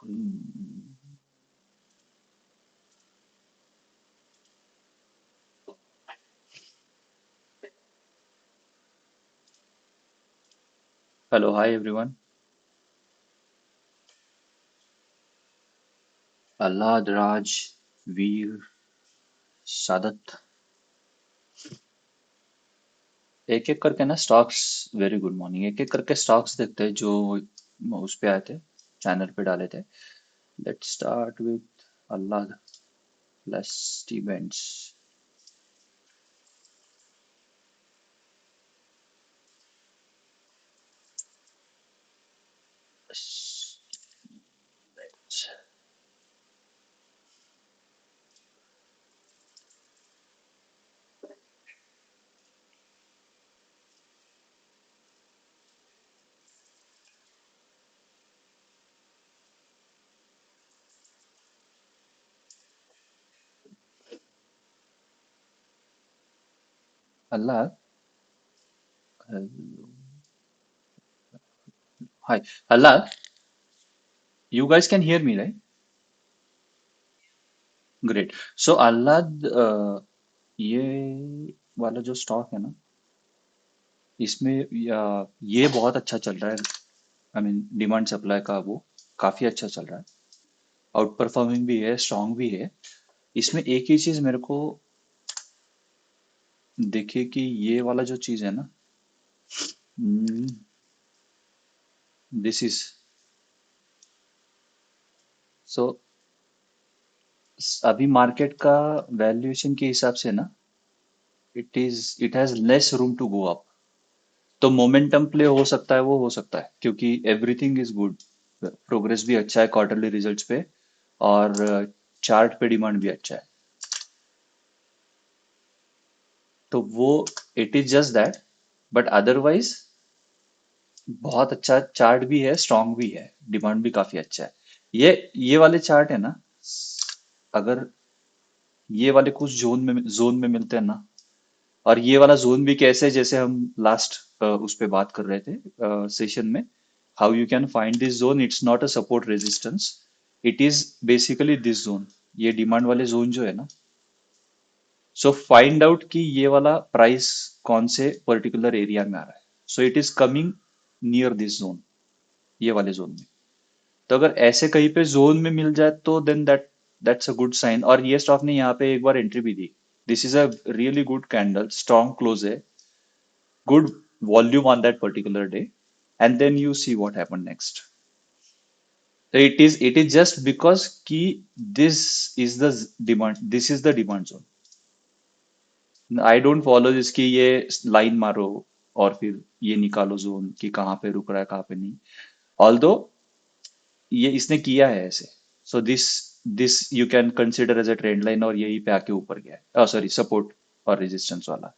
Mm. Hello, hi everyone. Allad, Raj, Veer, Sadat, एक एक करके ना स्टॉक्स। Very good morning. एक एक करके स्टॉक्स देखते हैं जो उस पे आए थे, चैनल पे डाले थे। लेट्स स्टार्ट विथ अल्लाद प्लस इवेंट्स। अल्लाद, हाय अल्लाद, you guys can hear me right? Great. So अल्लाद, ये वाला जो स्टॉक है ना, इसमें ये बहुत अच्छा चल रहा है। आई मीन डिमांड सप्लाई का वो काफी अच्छा चल रहा है। आउट परफॉर्मिंग भी है, स्ट्रांग भी है। इसमें एक ही चीज मेरे को देखिए कि ये वाला जो चीज है ना, दिस इज सो अभी मार्केट का वैल्यूएशन के हिसाब से ना, it has less room to go up. तो मोमेंटम प्ले हो सकता है, वो हो सकता है क्योंकि एवरीथिंग इज गुड। प्रोग्रेस भी अच्छा है क्वार्टरली रिजल्ट्स पे, और चार्ट पे डिमांड भी अच्छा है। तो वो it is just that, but otherwise बहुत अच्छा चार्ट भी है, स्ट्रांग भी है, डिमांड भी काफी अच्छा है। ये वाले चार्ट है ना, अगर ये वाले कुछ जोन में मिलते हैं ना, और ये वाला जोन भी कैसे, जैसे हम लास्ट उस पे बात कर रहे थे सेशन में, how you can find this zone. It's not a support resistance, it is basically this zone. ये डिमांड वाले जोन जो है ना, सो फाइंड आउट कि ये वाला प्राइस कौन से पर्टिकुलर एरिया में आ रहा है। So it is coming near this zone, ये वाले जोन में। तो अगर ऐसे कहीं पे जोन में मिल जाए तो then that's a good sign. और ये स्टॉक ने यहाँ पे एक बार एंट्री भी दी। This is a really good candle, strong close है, good volume on that particular day, and then you see what happened next. So it is just because कि this is the demand zone. I don't follow this कि ये line मारो और फिर ये निकालो zone कि कहाँ पे रुक रहा है कहाँ पे नहीं। ऑल्दो ये इसने किया है ऐसे, so this this you can consider as a trend line, और यही पे आके ऊपर गया है, सॉरी सपोर्ट और रेजिस्टेंस वाला।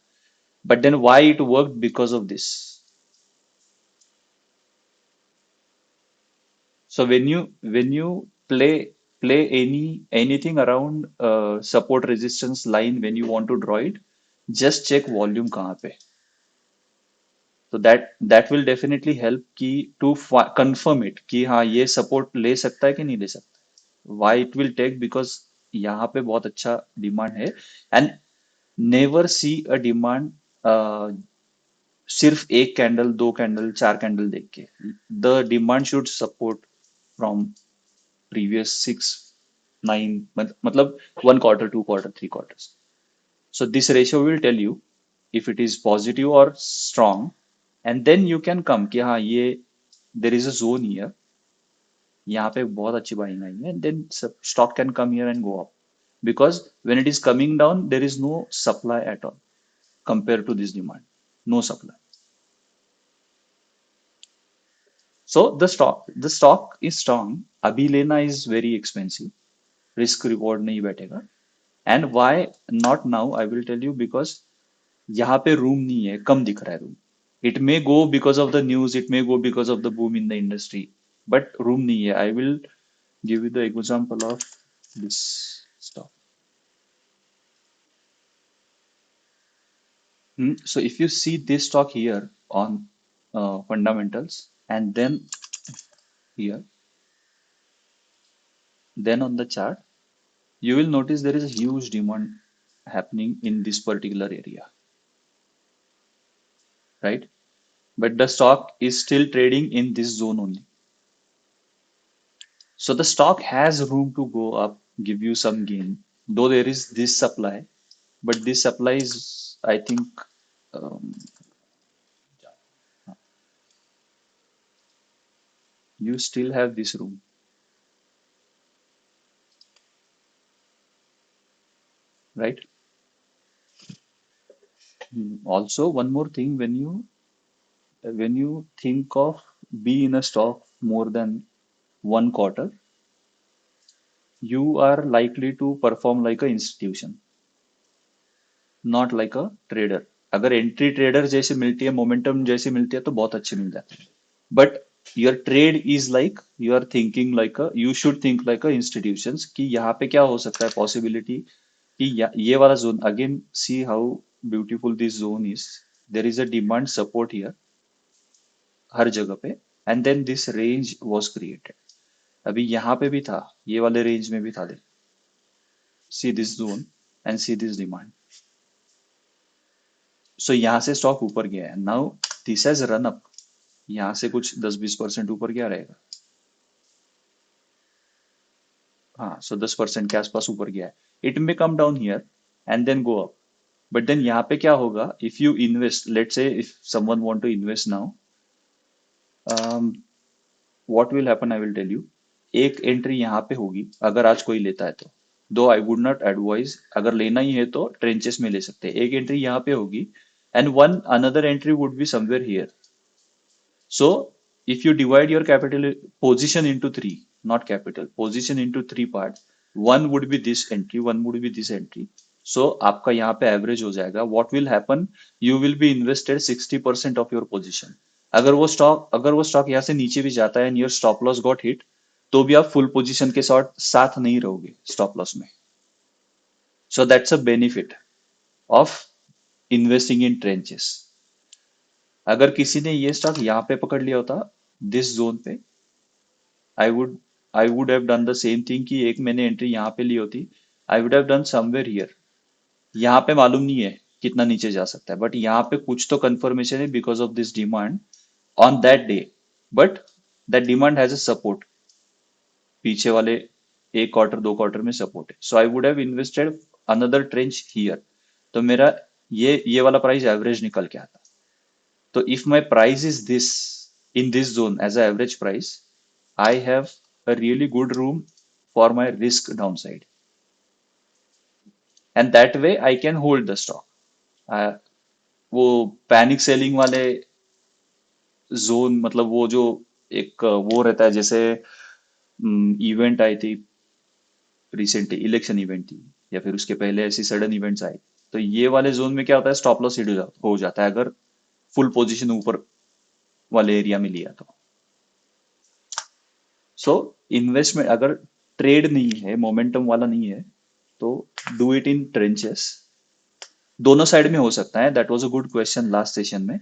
But then why it work? Because of this. So when you play anything around support resistance line, when you want to draw it, just check volume कहाँ पे। So that will definitely help कि to confirm it कि हाँ ये support ले सकता है कि नहीं ले सकता। Why it will take? Because यहाँ पे बहुत अच्छा डिमांड है। And never see a demand सिर्फ एक कैंडल, दो कैंडल, चार कैंडल देख के। The demand should support from previous 6, 9, मतलब 1 quarter, 2 quarter, 3 quarters. So this ratio will tell you if it is positive or strong, and then you can come कि हाँ ये there is a zone here, यहाँ पे बहुत अच्छी buying I है, then stock can come here and go up, because when it is coming down there is no supply at all compared to this demand, no supply. So the stock is strong. अभी लेना is very expensive, risk reward नहीं बैठेगा। And why not now, I will tell you, because यहाँ पे room नहीं है, कम दिख रहा है room. It may go because of the news, it may go because of the boom in the industry, but room नहीं है। I will give you the example of this stock. So if you see this stock here on fundamentals, and then here, then on the chart, you will notice there is a huge demand happening in this particular area, right? But the stock is still trading in this zone only. So the stock has room to go up, give you some gain, though there is this supply, but this supply is, I think, um, you still have this room, right? Also, one more thing, when you think of be in a stock more than 1 quarter, you are likely to perform like a institution, not like a trader. अगर entry trader जैसे मिलती है, momentum जैसे मिलती है, तो बहुत अच्छी मिल जाती है. But your trade is like you are thinking like a, you should think like a institution, कि यहाँ पे क्या हो सकता है पॉसिबिलिटी, कि ये वाला zone again, see how beautiful this zone is. There is a demand support here, हर जगह पे. And then this range was created. अभी यहाँ पे भी था, ये वाले रेंज में भी था. See this zone and see this demand. So यहाँ से स्टॉक ऊपर गया है. Now this has run up, यहाँ से कुछ 10-20% ऊपर क्या रहेगा. हाँ, सो 10% के आसपास ऊपर गया है. It may come down here and then go up. But then यहाँ पे क्या होगा, if you invest, let's say if someone want to invest now, what will happen, I will tell you. एक एंट्री यहाँ पे होगी अगर आज कोई लेता है तो, दो आई वुड नॉट एडवाइज, अगर लेना ही है तो ट्रेंचेस में ले सकते हैं. एक एंट्री यहाँ पे होगी and one another entry would be somewhere here. So if you divide your capital position into three, not capital, position into three parts, one would be this entry, one would be this entry. So आपका यहाँ पे average हो जाएगा. What will happen? You will be invested 60% of your position. अगर वो stock यहाँ से नीचे भी जाता है and your stop loss got hit, तो भी आप फुल पोजीशन के साथ साथ नहीं रहोगे स्टॉप लॉस में. So that's a benefit of investing in trenches. अगर किसी ने ये स्टॉक यहाँ पे पकड़ लिया होता, दिस जोन पे, I would I would have done the same thing, कि एक मैंने एंट्री यहाँ पे ली होती. आई would have done somewhere here. यहाँ पे मालूम नहीं है कितना नीचे जा सकता है, बट यहाँ पे कुछ तो कंफर्मेशन है because of this demand on that day. But that demand has a support, पीछे वाले 1 क्वार्टर 2 क्वार्टर में सपोर्ट है. So I would have invested another tranche here. तो मेरा ये वाला प्राइस एवरेज निकल के आता. तो if my price is this in this zone as an average price, I have a really good room for my risk downside, and that way I can hold the stock. Uh, वो panic selling वाले zone, मतलब वो जो एक वो रहता है, जैसे इवेंट आई थी रिसेंटली, इलेक्शन इवेंट थी, या फिर उसके पहले ऐसी सडन इवेंट्स आई. तो ये वाले जोन में क्या होता है, स्टॉप लॉस हिट हो जाता है अगर फुल पोजीशन ऊपर वाले एरिया में लिया तो. सो इन्वेस्टमेंट अगर ट्रेड नहीं है, मोमेंटम वाला नहीं है, तो डू इट इन ट्रेंचेस. दोनों साइड में हो सकता है. That was a good question last session में,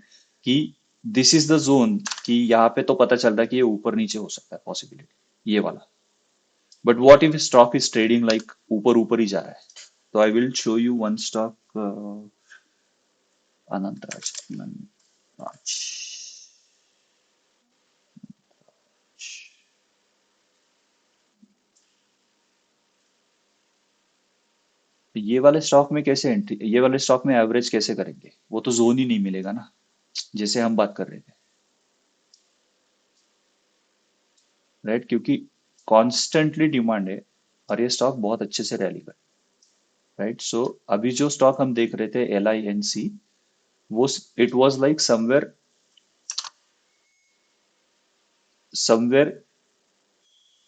कि दिस इज द जोन, कि यहाँ पे तो पता चल रहा है कि ये ऊपर नीचे हो सकता है पॉसिबिलिटी, ये वाला. But what if stock is trading like ऊपर ऊपर ही जा रहा है. तो I will show you one stock, Anantraj. तो ये वाले स्टॉक में कैसे एंट्री, ये वाले स्टॉक में एवरेज कैसे करेंगे, वो तो जोन ही नहीं मिलेगा ना, जैसे हम बात कर रहे थे, राइट? क्योंकि कॉन्स्टेंटली डिमांड है और ये स्टॉक बहुत अच्छे से रैली कर, राइट? सो अभी जो स्टॉक हम देख रहे थे, LINC, वो it was like somewhere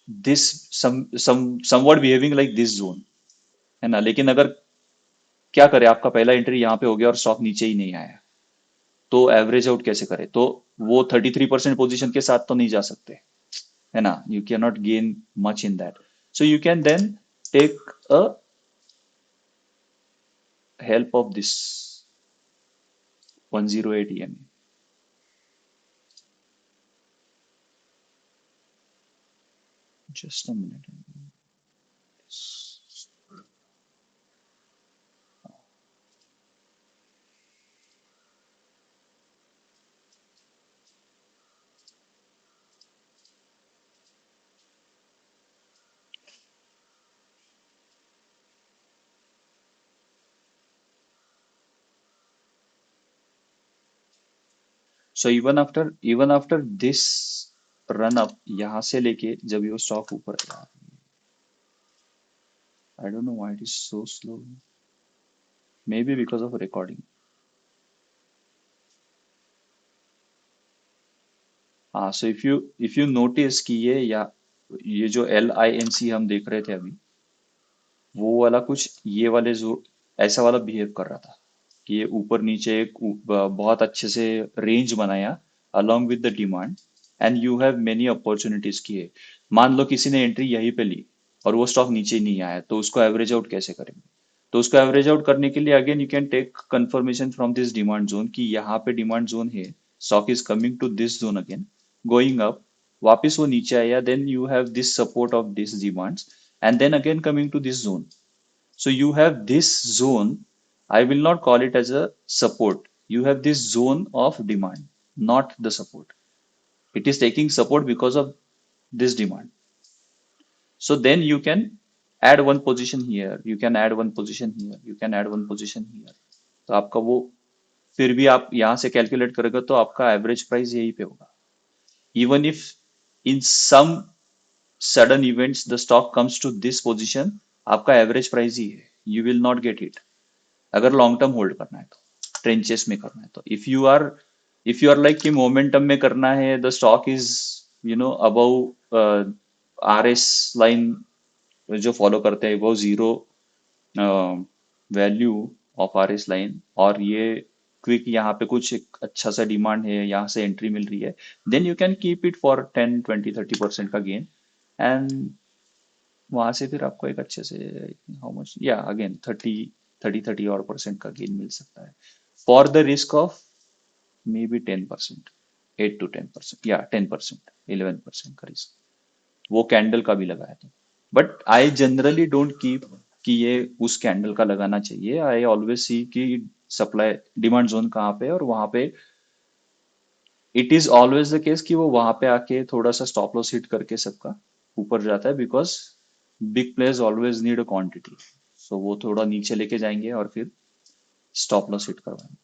this, somewhat behaving like this zone, है ना? लेकिन अगर क्या करे, आपका पहला एंट्री यहाँ पे हो गया और स्टॉक नीचे ही नहीं आया, तो एवरेज आउट कैसे करे? तो वो 33% पोजीशन के साथ तो नहीं जा सकते, है ना? You can not gain much in that. So you can then take a help of this 108 EMA. Just a minute. So even after this run up, यहाँ से लेके जब ये स्टॉक ऊपर आया, I don't know why it is so slow, may be because of recording. हाँ, सो if you notice कि ये जो LINC हम देख रहे थे अभी, वो वाला कुछ ये वाले जो ऐसा वाला बिहेव कर रहा था कि ये ऊपर नीचे बहुत अच्छे से रेंज बनाया along with the demand, and you have many opportunities किए। मान लो किसी ने एंट्री यहीं पे ली और वो स्टॉक नीचे नहीं आया, तो उसको एवरेज आउट कैसे करेंगे? तो उसको एवरेज आउट करने के लिए again you can take confirmation from this demand zone कि यहाँ पे डिमांड जोन है, stock is coming to this zone again, going up, वापस वो नीचे आया, then you have this support of this demands, and then again coming to this zone. So you have this zone. I will not call it as a support. You have this zone of demand, not the support. It is taking support because of this demand. So then you can add one position here. You can add one position here. You can add one position here. तो आपका वो, फिर भी आप यहाँ से calculate करोगे तो आपका एवरेज प्राइस यही पे होगा। Even if in some sudden events the stock comes to this position, आपका एवरेज प्राइस ही है, you will not get it. अगर लॉन्ग टर्म होल्ड करना है तो, ट्रेंचेस में करना है तो, इफ यू आर लाइक कि मोमेंटम में करना है, the stock is above RS line जो फॉलो करते हैं, वो zero value of RS line, और ये क्विक यहाँ पे कुछ एक अच्छा सा डिमांड है, यहाँ से एंट्री मिल रही है, then you can keep it for 10 20 30% का गेन, एंड वहां से फिर आपको एक अच्छे से, हाउ मच, या अगेन 30 और परसेंट का गेन मिल सकता है, for the risk of may be 10%, 8 to 10%, या 10%, 11% का रिस्क, वो कैंडल का भी लगाया था। But I generally don't keep कि ये उस कैंडल का लगाना चाहिए। आई ऑलवेज सी कि सप्लाई डिमांड जोन कहाँ पे है, और वहां पे it is always the case कि वो वहां पे आके थोड़ा सा स्टॉप लॉस हिट करके सबका ऊपर जाता है, because big players always need a quantity. So वो थोड़ा नीचे लेके जाएंगे और फिर स्टॉप लॉस हिट करवाएंगे।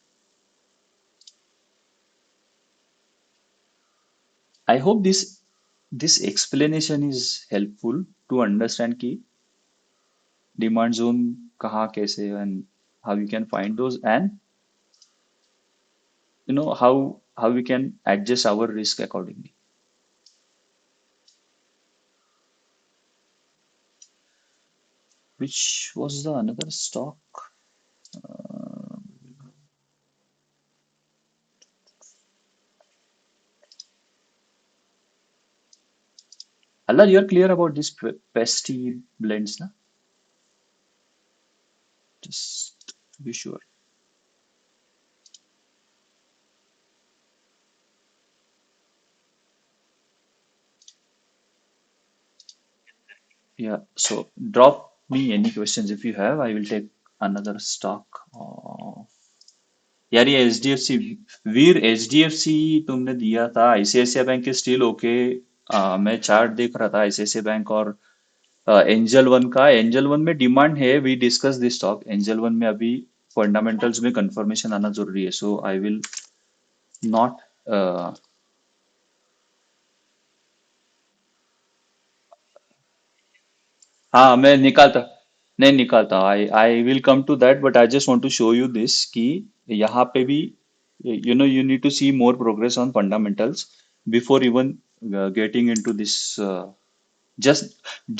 I hope this explanation is helpful to understand कि डिमांड जोन कहाँ कैसे, and how you can find those, and how we can adjust our risk accordingly. Which was the another stock? Allah, you're clear about this pesty blends, na? Just to be sure. Yeah. So drop me any questions if you have. I will take another stock. यार ये HDFC, वीर HDFC तुमने दिया था, ICICI bank के still okay. मैं chart देख रहा था ICICI बैंक और एंजल वन का। एंजल वन में डिमांड है, we discuss this stock. Angel One में अभी फंडामेंटल्स में कंफर्मेशन आना जरूरी है, सो आई विल नॉट। हाँ, मैं निकालता, नहीं निकालता, I I will come to that, but I just want to show you this कि यहाँ पे भी you need to see more progress on fundamentals before even getting into this. Just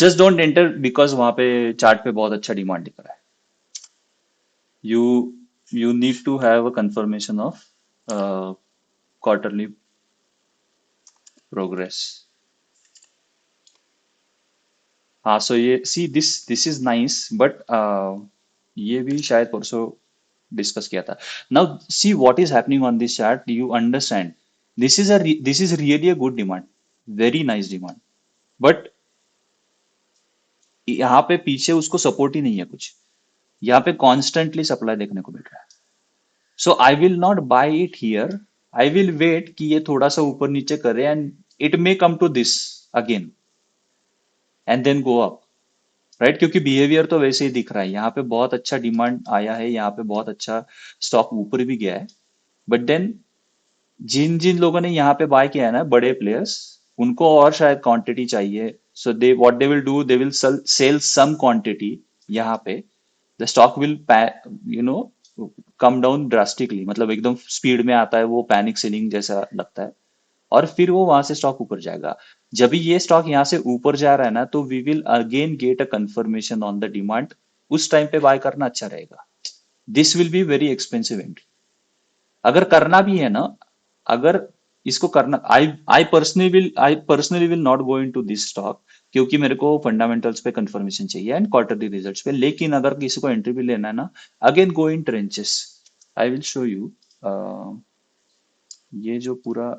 just don't enter because वहां पे chart पे बहुत अच्छा demand दिख रहा है। You need to have a confirmation of quarterly progress. हाँ, सो ये सी दिस इज नाइस, बट ये भी शायद परसों डिस्कस किया था। Now see what is happening on this chart, you understand, this is really a good demand, very nice demand, but यहाँ पे पीछे उसको सपोर्ट ही नहीं है कुछ। यहाँ पे कॉन्स्टेंटली सप्लाई देखने को मिल रहा है। So I will not buy it here, I will wait कि ये थोड़ा सा ऊपर नीचे करे, and it may come to this again and then go up, right? क्योंकि बिहेवियर तो वैसे ही दिख रहा है, यहाँ पे बहुत अच्छा डिमांड आया है, यहाँ पे बहुत अच्छा स्टॉक ऊपर भी गया है, बट देन जिन जिन लोगों ने यहाँ पे बाय किया है ना, बड़े प्लेयर्स, उनको और शायद क्वांटिटी चाहिए, so they what they will do, they will sell some quantity यहाँ पे, the stock will you know come down drastically, मतलब एकदम स्पीड में आता है, वो पैनिक सेलिंग जैसा लगता है, और फिर वो वहां से स्टॉक ऊपर जाएगा। जब भी ये स्टॉक यहाँ से ऊपर जा रहा है ना, तो we will again get a confirmation on the demand, उस टाइम पे बाय करना अच्छा रहेगा। This will be very expensive entry अगर करना भी है ना। अगर इसको करना, I personally will not go into this stock, क्योंकि मेरे को फंडामेंटल्स पे कंफर्मेशन चाहिए एंड क्वार्टरली रिजल्ट्स पे। लेकिन अगर किसी को एंट्री भी लेना है ना, again go in trenches. I will show you. ये जो पूरा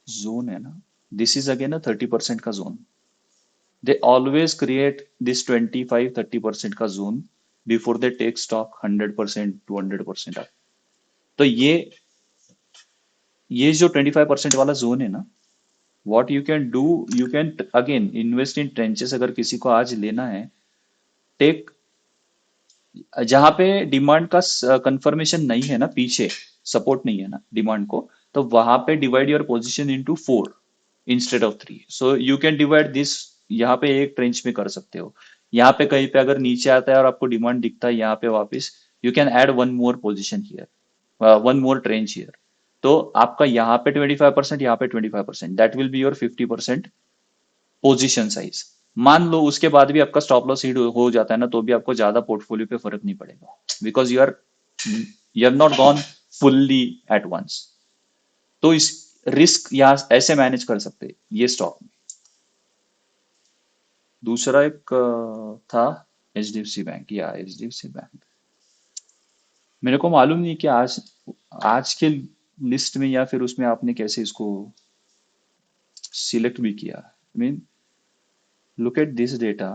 जोन है ना, दिस इज अगेन अ 30% का zone. They always create this 25-30% का zone before they take stock 100% 200% up. तो ये जो 25% वाला जोन है ना, what you can do, you can again invest in tranches. अगर किसी को आज लेना है, टेक जहां पे डिमांड का कंफर्मेशन नहीं है ना, पीछे सपोर्ट नहीं है ना डिमांड को, तो वहां पे divide your position into 4 instead of 3। So you can divide this, यहाँ पे एक ट्रेंच में कर सकते हो। यहाँ पे कहीं पे अगर नीचे आता है और आपको डिमांड दिखता है यहाँ पे वापस, you can add one more position here, one more trench here. तो आपका यहाँ पे 25%, यहाँ पे 25%, that will be your 50% position size. मान लो उसके बाद भी आपका स्टॉप लॉस हिट हो जाता है ना, तो भी आपको ज्यादा पोर्टफोलियो पे फर्क नहीं पड़ेगा, because you are not gone fully at once. तो इस रिस्क यहाँ ऐसे मैनेज कर सकते हैं ये स्टॉक में। दूसरा एक था एचडीएफसी बैंक, या एचडीएफसी बैंक। मेरे को मालूम नहीं कि आज आज के लिस्ट में या फिर उसमें आपने कैसे इसको सिलेक्ट भी किया। I mean, look at this data.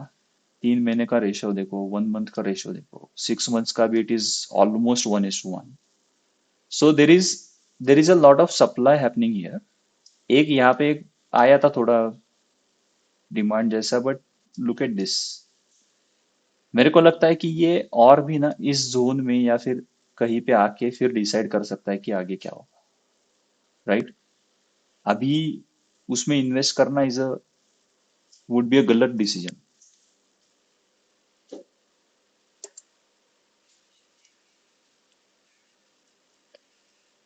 3 महीने का रेशो देखो, 1 मंथ का रेशो देखो, 6 मंथ्स का भी, it is almost 1:1। So there is a lot of supply happening here. एक यहाँ पे एक आया था थोड़ा डिमांड जैसा, बट लुक एट दिस। मेरे को लगता है कि ये और भी ना इस जोन में या फिर कहीं पे आके फिर डिसाइड कर सकता है कि आगे क्या होगा, राइट। अभी उसमें इन्वेस्ट करना is a would be a गलत डिसीजन,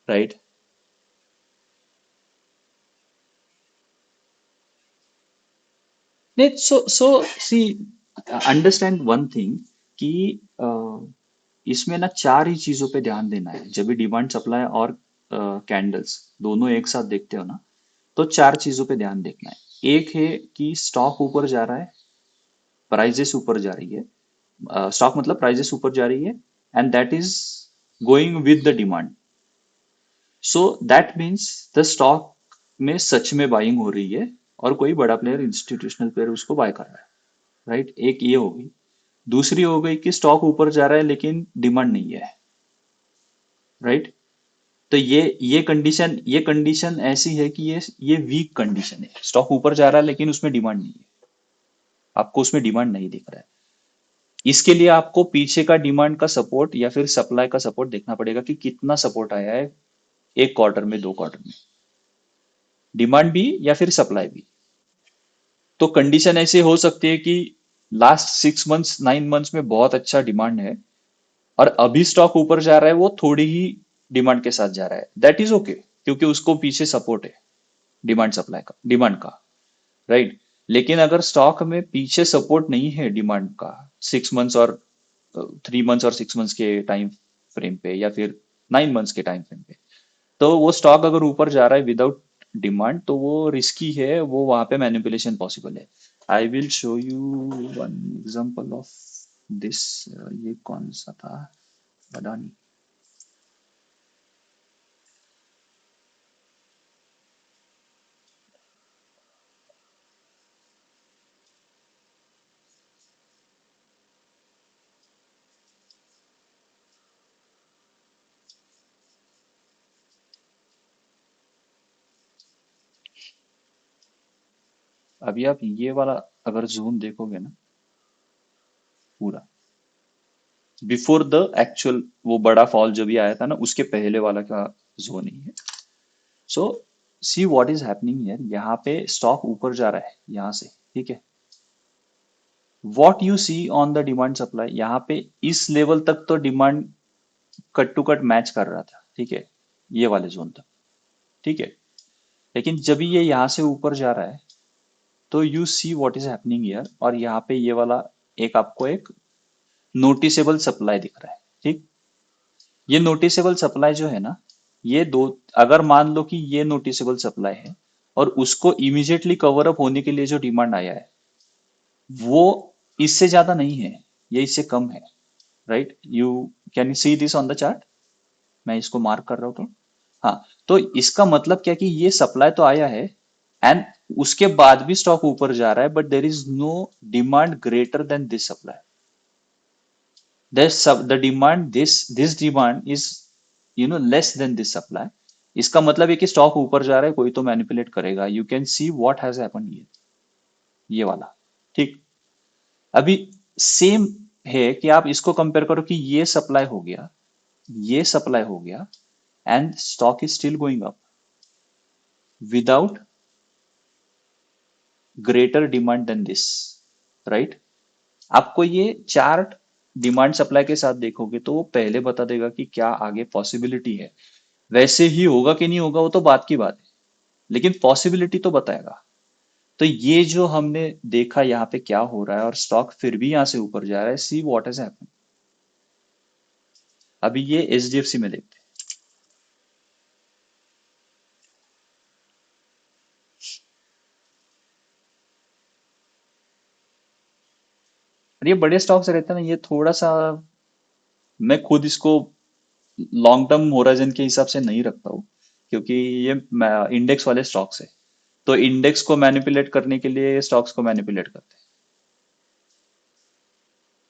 राइट। नहीं, सो सी, अंडरस्टैंड वन थिंग कि इसमें ना 4 ही चीजों पे ध्यान देना है जब भी डिमांड सप्लाई और कैंडल्स दोनों एक साथ देखते हो ना, तो 4 चीजों पे ध्यान देखना है। एक है कि स्टॉक ऊपर जा रहा है, प्राइजेस ऊपर जा रही है, स्टॉक मतलब प्राइजेस ऊपर जा रही है, and that is going with the demand. So that means the stock में सच में बाइंग हो रही है, और कोई बड़ा प्लेयर, इंस्टीट्यूशनल प्लेयर उसको बाय कर रहा है, राइट। एक ये हो गई। दूसरी हो गई कि स्टॉक ऊपर जा रहा है लेकिन डिमांड नहीं है, राइट। तो ये कंडीशन ऐसी है कि ये वीक कंडीशन है। स्टॉक ऊपर जा रहा है लेकिन उसमें डिमांड नहीं है, आपको उसमें डिमांड नहीं दिख रहा है। इसके लिए आपको पीछे का डिमांड का सपोर्ट या फिर सप्लाई का सपोर्ट देखना पड़ेगा कि कितना सपोर्ट आया है, 1 क्वार्टर में, 2 क्वार्टर में, डिमांड भी या फिर सप्लाई भी। तो कंडीशन ऐसे हो सकती है कि लास्ट 6 मंथ्स 9 मंथ्स में बहुत अच्छा डिमांड है, और अभी स्टॉक ऊपर जा रहा है, वो थोड़ी ही डिमांड के साथ जा रहा है, दैट इज ओके, क्योंकि उसको पीछे सपोर्ट है डिमांड सप्लाई का, डिमांड का, राइट। लेकिन अगर स्टॉक में पीछे सपोर्ट नहीं है डिमांड का, 6 मंथ्स और 3 मंथ्स और 6 मंथ्स के टाइम फ्रेम पे, या फिर 9 मंथ्स के टाइम फ्रेम पे, तो वो स्टॉक अगर ऊपर जा रहा है विदाउट डिमांड, तो वो रिस्की है, वो वहां पे मैनिपुलेशन पॉसिबल है। I will show you one example of this. ये कौन सा था, अडानी। अभी आप ये वाला अगर जोन देखोगे ना, पूरा बिफोर द एक्चुअल वो बड़ा फॉल जो भी आया था ना, उसके पहले वाला का जोन ही है। So see what is happening here, यहाँ पे स्टॉक ऊपर जा रहा है यहाँ से, ठीक है। What you see on the demand supply, यहाँ पे इस लेवल तक तो demand cut to cut match कर रहा था, ठीक है, ये वाले जोन तक, ठीक है। लेकिन जब ये यहाँ से ऊपर जा रहा है तो you see what is happening here, और यहाँ पे ये वाला एक आपको एक नोटिसेबल सप्लाई दिख रहा है, ठीक। ये नोटिसेबल सप्लाई जो है ना, ये दो, अगर मान लो कि ये नोटिसेबल सप्लाई है और उसको इमीडिएटली कवर अप होने के लिए जो डिमांड आया है वो इससे ज्यादा नहीं है, ये इससे कम है, right. You can you see this on the chart, मैं इसको मार्क कर रहा हूँ तो, हाँ। तो इसका मतलब क्या कि ये सप्लाई तो आया है एंड उसके बाद भी स्टॉक ऊपर जा रहा है, but there is no demand greater than this supply. the demand, this demand is less than this supply। इसका मतलब है कि स्टॉक ऊपर जा रहा है, कोई तो मैनिपुलेट करेगा। You can see what has happened, ये वाला, ठीक। अभी सेम है कि आप इसको कंपेयर करो कि ये सप्लाई हो गया, ये सप्लाई हो गया and stock is still going up without greater demand than this, right. आपको ये चार्ट डिमांड सप्लाई के साथ देखोगे तो वो पहले बता देगा कि क्या आगे पॉसिबिलिटी है। वैसे ही होगा कि नहीं होगा वो तो बात की बात है, लेकिन पॉसिबिलिटी तो बताएगा। तो ये जो हमने देखा यहाँ पे क्या हो रहा है और स्टॉक फिर भी यहाँ से ऊपर जा रहा है, सी व्हाट हैज हैपेंड। अभी ये एचडीएफसी में देखते हैं। और ये बड़े स्टॉक्स रहते हैं ना, ये थोड़ा सा, मैं खुद इसको लॉन्ग टर्म होराइजन के हिसाब से नहीं रखता हूँ, क्योंकि ये इंडेक्स वाले स्टॉक्स है। तो इंडेक्स को मैनिपुलेट करने के लिए स्टॉक्स को मैनिपुलेट करते हैं।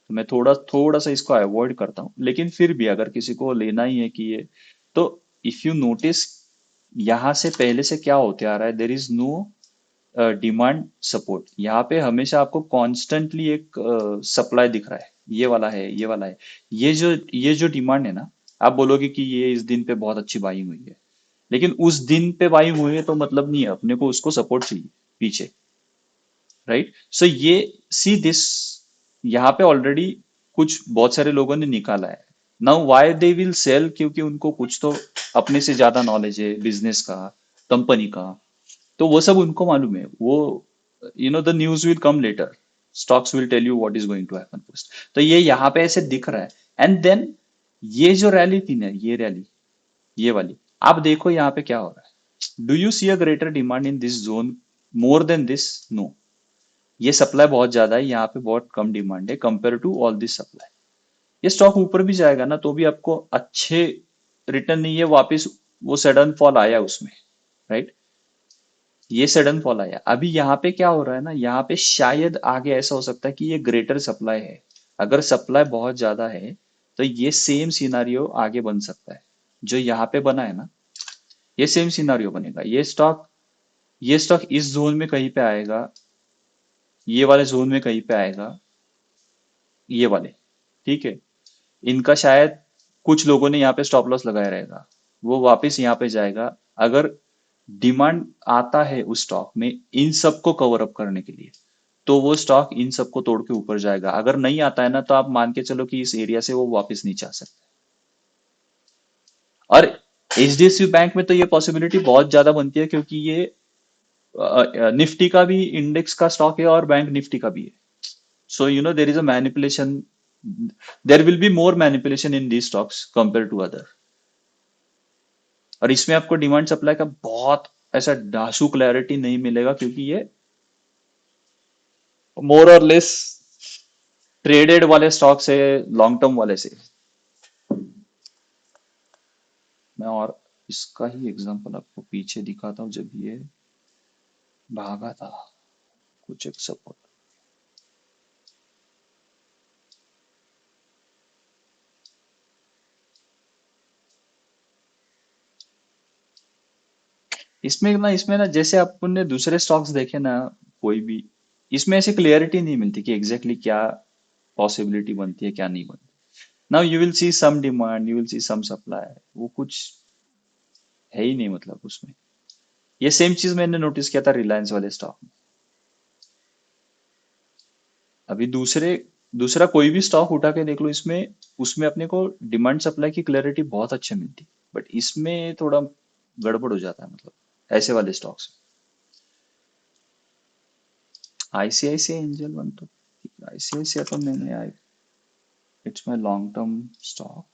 तो मैं थोड़ा थोड़ा सा इसको अवॉइड करता हूँ, लेकिन फिर भी अगर किसी को लेना ही है कि ये, तो इफ यू नोटिस यहाँ से पहले से क्या होते आ रहा है, there is no demand support. यहाँ पे हमेशा आपको कॉन्स्टेंटली एक सप्लाई दिख रहा है, ये वाला है, ये वाला है। ये जो डिमांड है ना, आप बोलोगे कि ये इस दिन पे बहुत अच्छी बाइंग हुई है, लेकिन उस दिन पे बाइंग हुई है तो मतलब नहीं है, अपने को उसको सपोर्ट चाहिए पीछे, राइट। सो ये सी दिस, यहाँ पे ऑलरेडी कुछ बहुत सारे लोगों ने निकाला है। Now why they will sell, क्योंकि उनको कुछ तो अपने से ज्यादा नॉलेज है बिजनेस का, कंपनी का। तो वो सब उनको मालूम है। वो the news will come later, stocks will tell you what is going to happen first. तो ये यहाँ पे ऐसे दिख रहा है। एंड देन ये जो रैली थी ना, ये रैली, ये वाली, आप देखो यहाँ पे क्या हो रहा है। Do you see a greater demand in this zone more than this? No. ये सप्लाई बहुत ज्यादा है, यहाँ पे बहुत कम डिमांड है compare to all this supply. ये स्टॉक ऊपर भी जाएगा ना तो भी आपको अच्छे रिटर्न नहीं है वापस। वो सडन फॉल आया उसमें, राइट। ये सडन फॉल आया। अभी यहाँ पे क्या हो रहा है ना, यहाँ पे शायद आगे ऐसा हो सकता है कि ये ग्रेटर सप्लाई है। अगर सप्लाई बहुत ज्यादा है तो ये सेम सिनारियो आगे बन सकता है, जो यहाँ पे बना है ना, ये सेम सिनारियो बनेगा। ये स्टॉक इस जोन में कहीं पे आएगा, ये वाले जोन में कहीं पे आएगा, ये वाले, ठीक है। इनका शायद कुछ लोगों ने यहाँ पे स्टॉप लॉस लगाया रहेगा, वो वापस यहाँ पे जाएगा। अगर डिमांड आता है उस स्टॉक में इन सबको कवर अप करने के लिए, तो वो स्टॉक इन सबको तोड़ के ऊपर जाएगा। अगर नहीं आता है ना, तो आप मान के चलो कि इस एरिया से वो वापस नीचे आ सकता है। और एचडीएफसी बैंक में तो ये पॉसिबिलिटी बहुत ज्यादा बनती है, क्योंकि ये निफ्टी का भी इंडेक्स का स्टॉक है और बैंक निफ्टी का भी है। So there is a manipulation. There will be more manipulation in these stocks compared to other। और इसमें आपको डिमांड सप्लाई का बहुत ऐसा डासू क्लैरिटी नहीं मिलेगा, क्योंकि ये मोर और लेस ट्रेडेड वाले स्टॉक से, लॉन्ग टर्म वाले से। मैं और इसका ही एग्जांपल आपको पीछे दिखाता हूँ, जब ये भागा था कुछ एक सपोर्ट। इसमें ना जैसे अपन ने दूसरे स्टॉक्स देखे ना, कोई भी, इसमें ऐसी क्लियरिटी नहीं मिलती कि एग्जैक्टली exactly क्या पॉसिबिलिटी बनती है, क्या नहीं बनती। Now you will see some demand, you will see some supply, वो कुछ है ही नहीं मतलब उसमें। ये सेम चीज मैंने नोटिस किया था रिलायंस वाले स्टॉक में। अभी दूसरा कोई भी स्टॉक उठा के देख लो, इसमें उसमें अपने को डिमांड सप्लाई की क्लैरिटी बहुत अच्छे मिलती, बट इसमें थोड़ा गड़बड़ हो जाता है, मतलब ऐसे वाले स्टॉक्स। आईसीआईसीआई एंजल वन तो, आईसीआईसीआई तो मैंने I, it's my long term stock.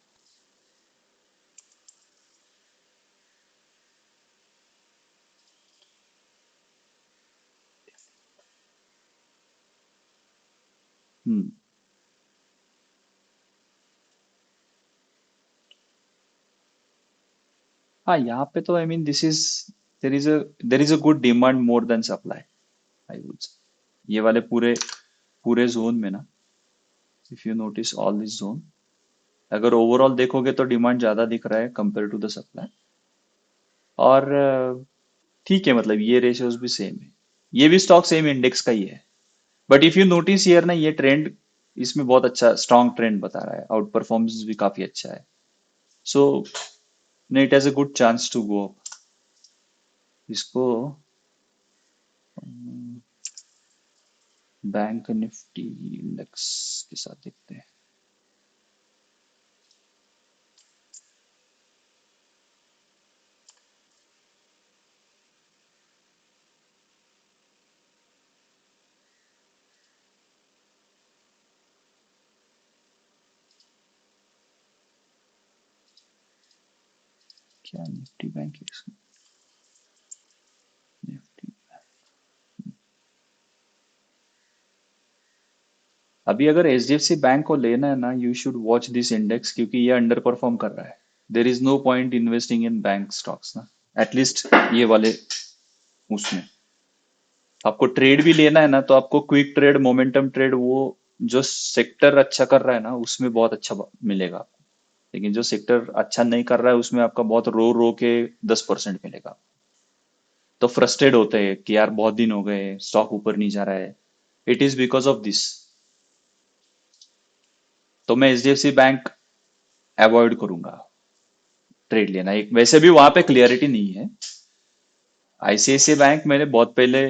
Hmm. हाँ, यहाँ पे तो I mean this is, there is a there is a good demand more than supply, I would say. ये वाले पूरे पूरे जोन में ना, if you notice all this zone, अगर ओवरऑल देखोगे तो डिमांड ज्यादा दिख रहा है कंपेयर टू द सप्लाई। और ठीक है, मतलब ये रेशियोज भी सेम है, ये भी स्टॉक सेम इंडेक्स का ही है। But if you notice here ना, ये ट्रेंड इसमें बहुत अच्छा स्ट्रॉन्ग ट्रेंड बता रहा है, आउट परफॉर्मेंस भी काफी अच्छा है। So it has a good chance to go up. इसको बैंक निफ्टी इंडेक्स के साथ देखते हैं। क्या निफ्टी बैंक है इसमें? निफ्टी। अभी अगर एचडीएफसी बैंक को लेना है ना, you should watch this index, क्योंकि ये अंडर परफॉर्म कर रहा है। There is no point investing in bank stocks ना, एटलीस्ट ये वाले उसमें। आपको ट्रेड भी लेना है ना, तो आपको क्विक ट्रेड, मोमेंटम ट्रेड, वो जो सेक्टर अच्छा कर रहा है ना उसमें बहुत अच्छा मिलेगा आपको। लेकिन जो सेक्टर अच्छा नहीं कर रहा है उसमें आपका बहुत रो रो के 10% मिलेगा। तो फ्रस्ट्रेट होते हैं कि यार बहुत दिन हो गए, स्टॉक ऊपर नहीं जा रहा है। It is because of this. तो मैं एचडीएफसी बैंक अवॉइड करूंगा ट्रेड लेना, एक वैसे भी वहां पे क्लियरिटी नहीं है। आईसीआईसीआई बैंक मैंने बहुत पहले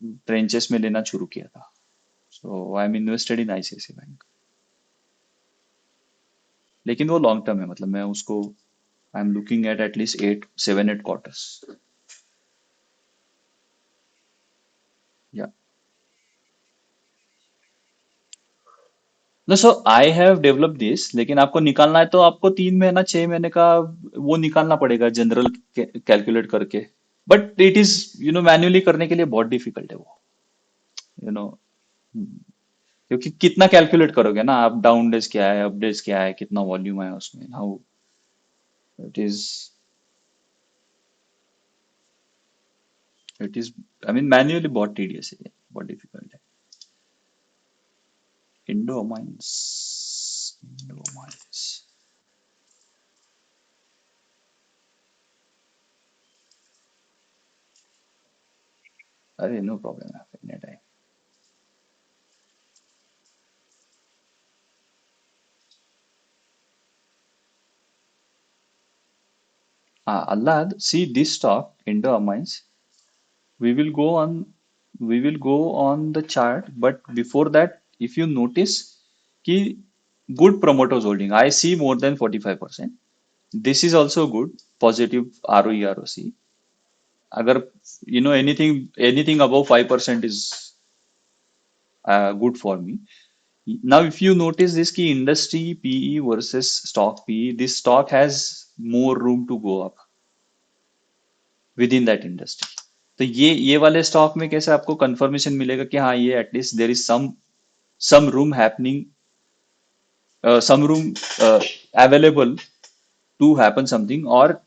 ट्रेंचेस में लेना शुरू किया था, so I am invested in ICICI bank. लेकिन वो लॉन्ग टर्म है, मतलब मैं उसको I am looking at least 8 7 8 quarters. Yeah no, so I have develop this, लेकिन आपको निकालना है तो आपको 3 महीना 6 महीने का वो निकालना पड़ेगा जनरल कैलकुलेट करके। बट इट इज मैन्युअली करने के लिए बहुत डिफिकल्ट है वो, यू नो क्योंकि कितना कैलकुलेट करोगे ना आप, डाउन डेज क्या है, अप डेज क्या है, कितना वॉल्यूम है उसमें, how it is, it is I mean manually बहुत टीडियस है, बहुत डिफिकल्ट है। इंडो माइंस, इंडो माइंस। अरे नो प्रॉब्लम, एनी टाइम। हाँ, अल्लाह, see this stock Indo Mines, we will go on we will go on the chart, but before that, if you notice कि good promoters holding, I see more than 45%, this is also good, positive ROE ROC। अगर anything above 5% is good for me। Now if you notice this कि industry PE versus stock PE, this stock has more room to go up with in that industry. तो ये वाले stock में कैसे आपको confirmation मिलेगा कि हाँ, ये at least there is some room happening, some room available to happen something. और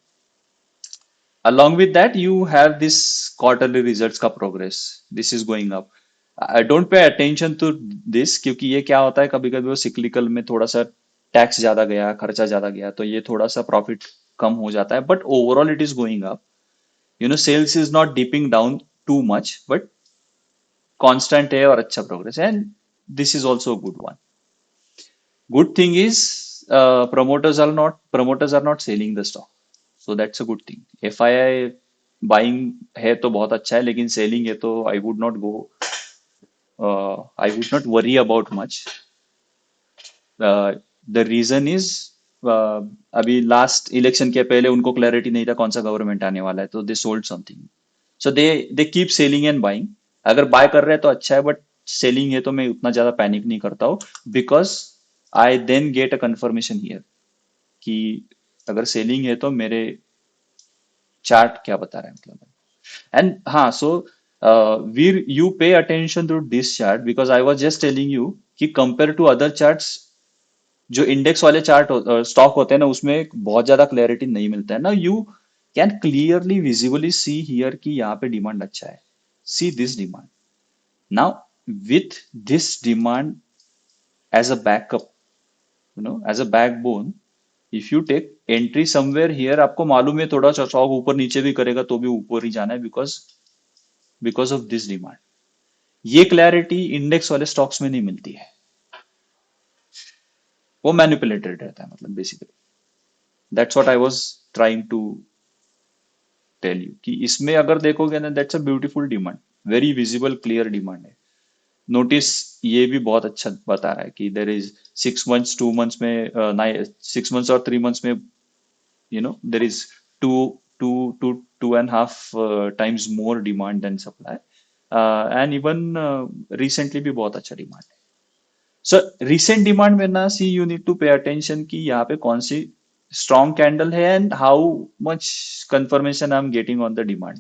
along with that you have this quarterly results का progress, this is going up। I don't pay attention to this, क्योंकि ये क्या होता है, कभी कभी वो सिक्लिकल में थोड़ा सा टैक्स ज्यादा गया, खर्चा ज्यादा गया, तो ये थोड़ा सा प्रॉफिट कम हो जाता है, but overall it is going up. Sales is not dipping down too much, but constant है और अच्छा प्रोग्रेस है, and this is also good one. Good thing is promoters are not selling the stock, so that's a good thing। FII buying है तो बहुत अच्छा है, लेकिन सेलिंग है तो I would not go, I would not worry about much. The reason is, अभी last election के पहले उनको क्लैरिटी नहीं था कौन सा गवर्नमेंट आने वाला है, तो they sold something. So they keep selling and buying. अगर बाय कर रहे हैं तो अच्छा है, बट सेलिंग है तो मैं उतना ज्यादा पैनिक नहीं करता हूँ, because I then get a confirmation here कि अगर सेलिंग है तो मेरे चार्ट क्या बता रहा है, मतलब। एंड हाँ, सो वीर, you pay attention to this chart because I was just telling you कि कंपेयर टू अदर चार्ट्स, जो इंडेक्स वाले चार्ट स्टॉक होते हैं ना, उसमें बहुत ज्यादा क्लैरिटी नहीं मिलता है ना। You can clearly visibly see here कि यहाँ पे डिमांड अच्छा है। See this demand now, with this demand as a backup, as a backbone, if you take entry somewhere here, आपको मालूम है थोड़ा सा स्टॉक ऊपर नीचे भी करेगा तो भी ऊपर ही जाना है, because because of this demand. ये क्लैरिटी इंडेक्स वाले स्टॉक्स में नहीं मिलती है, वो मैनिपुलेटेड रहता है, मतलब basically. That's what I was trying to tell you कि इसमें अगर देखोगे ना, that's a beautiful demand, very visible clear demand है। नोटिस, ये भी बहुत अच्छा बता रहा है कि देर इज 6 मंथ्स, 2 मंथ्स में, 6 मंथ्स और 3 मंथ्स में, there is two two and half times more demand than supply, and even recently भी बहुत अच्छा डिमांड है। सो रिसेंट डिमांड में ना, see you need to pay attention कि यहाँ पे कौन सी स्ट्रॉन्ग कैंडल है and how much confirmation I am getting on the demand.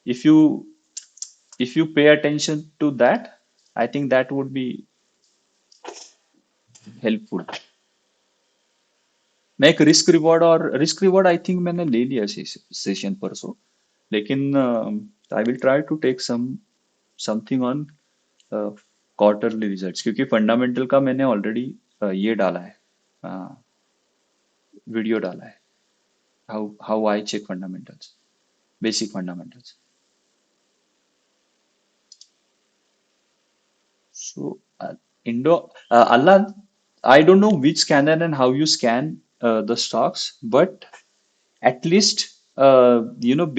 If you if you pay attention to that, I think that would be helpful। मैं एक risk reward I think मैंने ले लिया सेशन परसों, लेकिन I will try to take something on quarterly results, क्योंकि fundamental का मैंने ऑलरेडी ये डाला है, वीडियो डाला है, how how I check fundamentals, basic fundamentals. So, Allah, I don't know which scanner and how you scan the stocks, but at least,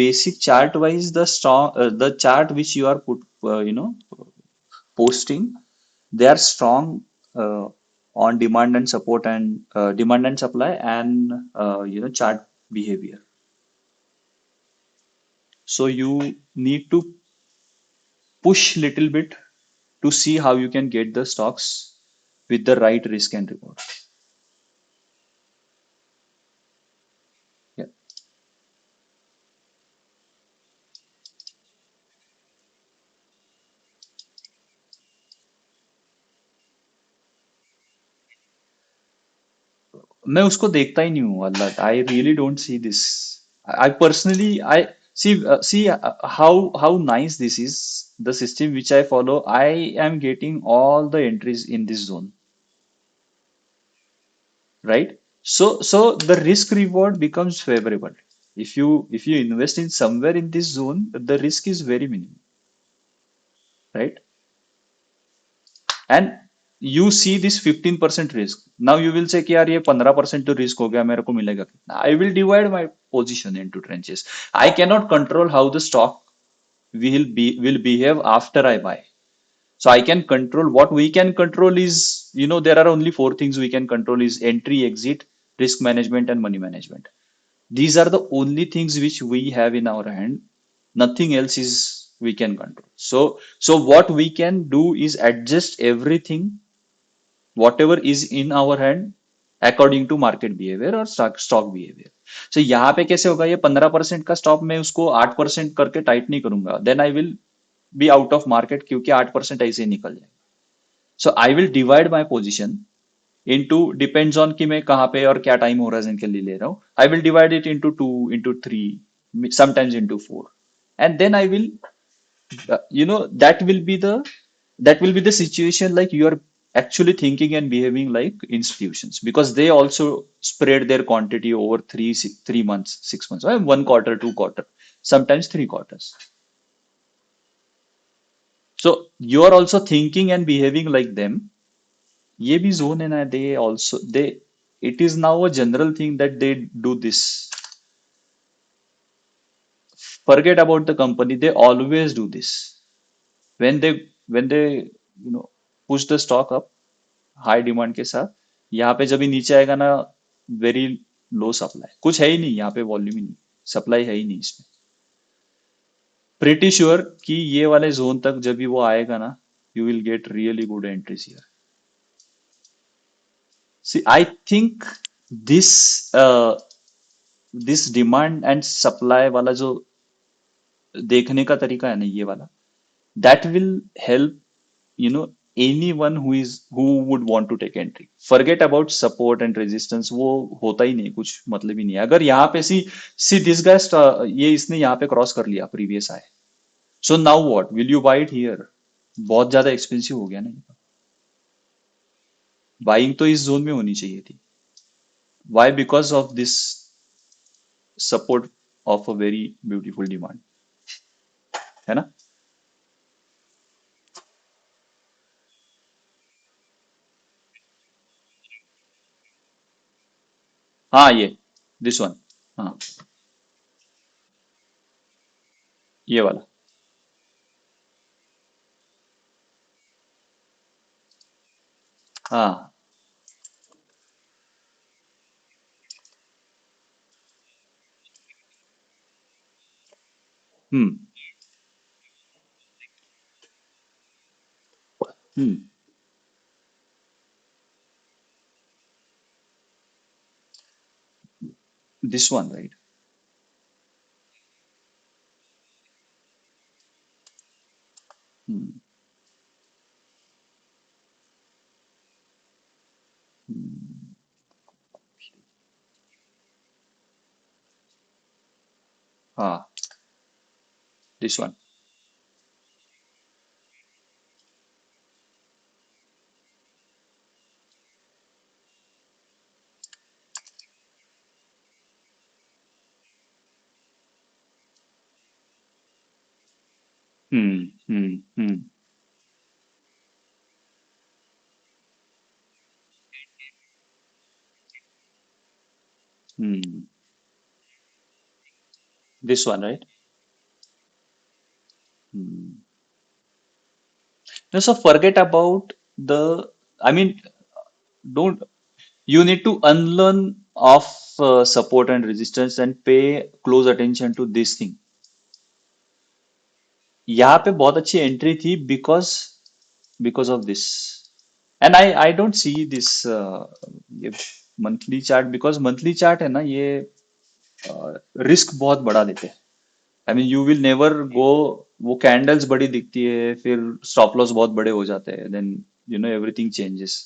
basic chart wise, the chart which you are posting, they are strong on demand and support and demand and supply and chart behavior. So you need to push little bit to see how you can get the stocks with the right risk and reward. Yeah. मैं उसको देखता ही नहीं हूँ, अल्लाह, I really don't see this. I personally, I see how nice this is, the system which I follow, I am getting all the entries in this zone, right? So the risk reward becomes favorable. If you invest in somewhere in this zone, the risk is very minimal, right? And you see this 15% risk, now you will say कि यार ये 15% तो risk हो गया, मेरे को मिलेगा कितना? I will divide my position into tranches. I cannot control how the stock will behave after I buy. So I can control, what we can control is, there are only four things we can control: is entry, exit, risk management, and money management. These are the only things which we have in our hand. Nothing else is we can control. So what we can do is adjust everything, whatever is in our hand, according to market behaviour और stock behaviour. So यहाँ पे कैसे होगा, ये 15% का stock मैं उसको 8% करके टाइट नहीं करूंगा, then I will be out of market, क्योंकि 8% ऐसे ही निकल जाएगा। So I will divide my position into, depends on कि मैं कहाँ पे और क्या टाइम होराइजन के लिए ले रहा हूँ। I will divide it into 2, into 3, sometimes into 4, and then I will, that will be the situation, like you are actually thinking and behaving like institutions, because they also spread their quantity over 3 months, 6 months, or 1 quarter, 2 quarter, sometimes 3 quarters. So you are also thinking and behaving like them. ये भी zone है ना, they it is now a general thing that they do this Forget about the company, they always do this. When they push the stock up high demand के साथ, यहाँ पे जब भी नीचे आएगा ना, वेरी लो सप्लाई, कुछ है ही नहीं यहाँ पे, वॉल्यूम ही नहीं, सप्लाई है ही नहीं इसमें। प्रिटी श्योर कि ये वाले जोन तक जब भी वो आएगा ना, you will get really good entries here. See I think this this demand and supply वाला जो देखने का तरीका है ना, ये वाला, that will help anyone who would want to take entry. Forget about support and resistance, वो होता ही नहीं, कुछ मतलब ही नहीं है। अगर यहाँ पे सी दिस गाय, ये इसने यहाँ पे क्रॉस कर लिया previous high, so now what will you buy it here? बहुत ज्यादा एक्सपेंसिव हो गया ना। बाइंग तो इस जोन में होनी चाहिए थी। Why? Because of this support of a very beautiful demand, है ना। हाँ, ये दिस वन। हाँ, ये वाला। हाँ। Hmm. Hmm. This one, right. Hmm. Hmm. हाँ, this one. Hmm. Hmm. Hmm. Hmm. This one, right. No, so forget about the. I mean, don't. You need to unlearn of support and resistance and pay close attention to this thing. यहाँ पे बहुत अच्छी entry थी, because of this. And I don't see this, ये monthly chart, because monthly chart है ना, ये risk बहुत बढ़ा देते हैं। I mean you will never go, वो कैंडल्स बड़ी दिखती है, फिर स्टॉप लॉस बहुत बड़े हो जाते हैं, then everything changes.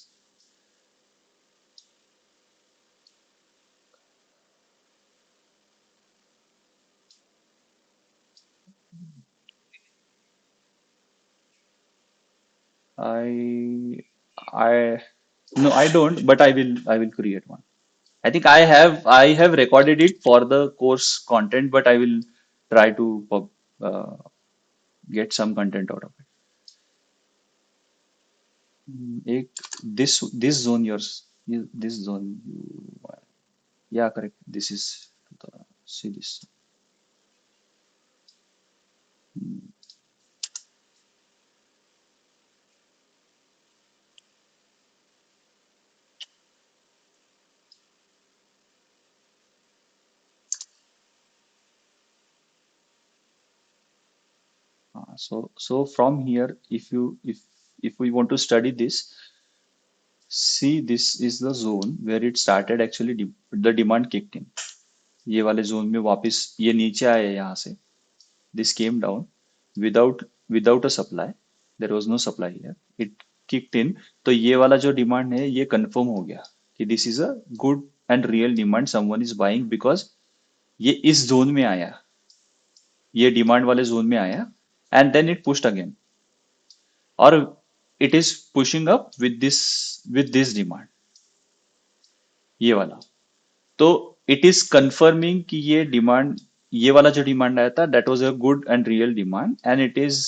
I I no, I don't, but I will create one. I think I have recorded it for the course content, but I will try to uh, get some content out of it. एक this zone yours, this zone, yeah, correct, this is the, see this. So from here, if we want to study this, see, this is the zone where it started actually, the demand kicked in। ये वाले zone में वापस ये नीचे आए यहाँ से, this came down without without a supply, there was no supply here, it kicked in. तो ये वाला जो डिमांड है, ये कंफर्म हो गया कि this is a good and real demand, someone is buying, because ये इस जोन में आया, ये डिमांड वाले जोन में आया, and then it pushed again, और it is pushing up with this demand, ये वाला। तो इट इज कंफर्मिंग कि ये डिमांड, ये वाला जो डिमांड आया था, that was a good and real demand, and it is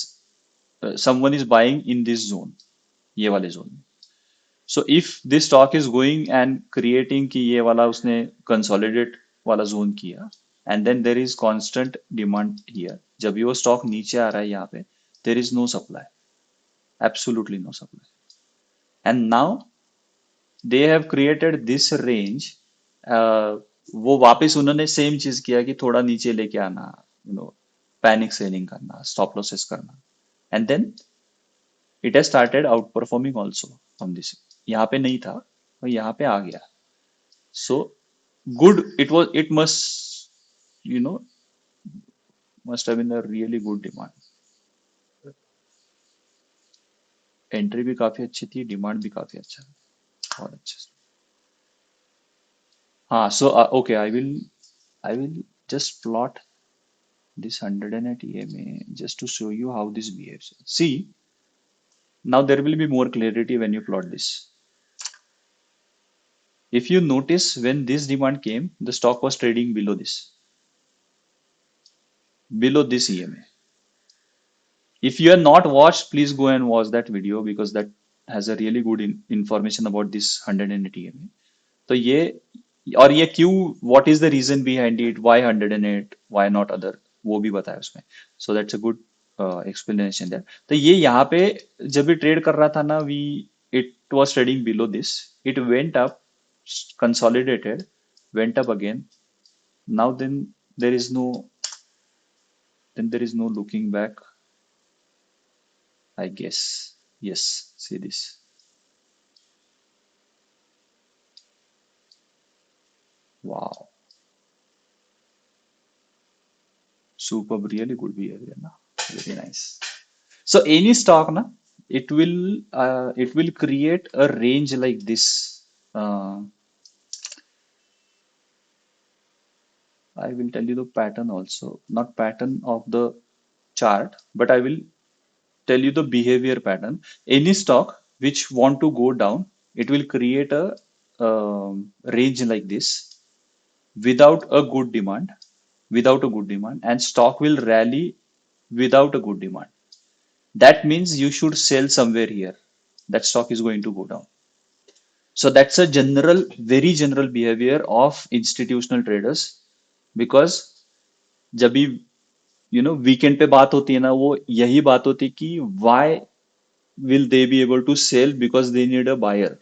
someone is buying in this zone, ये वाले जोन में। So if this stock is going and creating कि ये वाला उसने कंसोलिडेट वाला जोन किया, and then there is constant demand here, जब भी वो स्टॉक नीचे आ रहा है यहाँ पे, there is no supply, absolutely no supply, and now they have created this range. वो वापस उन्होंने सेम चीज किया कि थोड़ा नीचे लेके आना, पैनिक सेलिंग करना, स्टॉप लॉसेस करना, and then it has started outperforming also from this. यहाँ पे नहीं था और यहाँ पे आ गया। So good, it you know must have been a really good demand. Entry भी काफी अच्छी थी, डिमांड भी काफी अच्छा था, बहुत अच्छा। हाँ, so okay, I will just plot this 108 EMA just to show you how this behaves. See, now there will be more clarity when you plot this. If you notice, when this demand came, the stock was trading below this EMA. If you have not watched, please go and watch that video because that has a really good information about this 108 EMA. तो ये, और ये क्यों, what is the reason behind it, why 108, why not other, वो भी बताया उसमें। So that's a good explanation there. तो ये यहाँ पे जब भी ट्रेड कर रहा था ना, we it was trading below this, it went up, consolidated, went up again, now there is no then there is no looking back, I guess. Yes, see this. Wow, superb, really good behavior na, very nice. So any stock na, it will create a range like this. uh, I will tell you the pattern also, not pattern of the chart, but I will tell you the behavior pattern. Any stock which want to go down, it will create a range like this without a good demand, and stock will rally without a good demand. That means you should sell somewhere here. That stock is going to go down. So that's a very general behavior of institutional traders, because जब भी weekend पे बात होती है ना, वो यही बात होती है कि why will they be able to sell, because they need a buyer.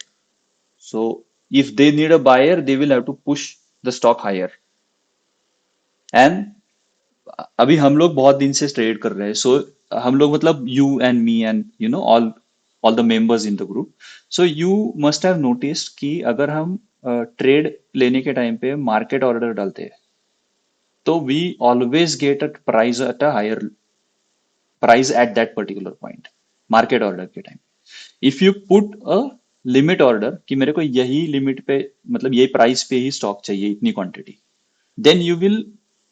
So if they need a buyer, they will have to push the stock higher. And अभी हम लोग बहुत दिन से ट्रेड कर रहे हैं, सो हम लोग मतलब you and me and all the members in the group. So you must have noticed कि अगर हम ट्रेड लेने के टाइम पे मार्केट ऑर्डर डालते हैं, तो we always get a price at a higher price at that particular point, market order के time. If you put a limit order कि मेरे को यही लिमिट पे, मतलब यही प्राइस पे ही स्टॉक चाहिए, इतनी quantity, then you will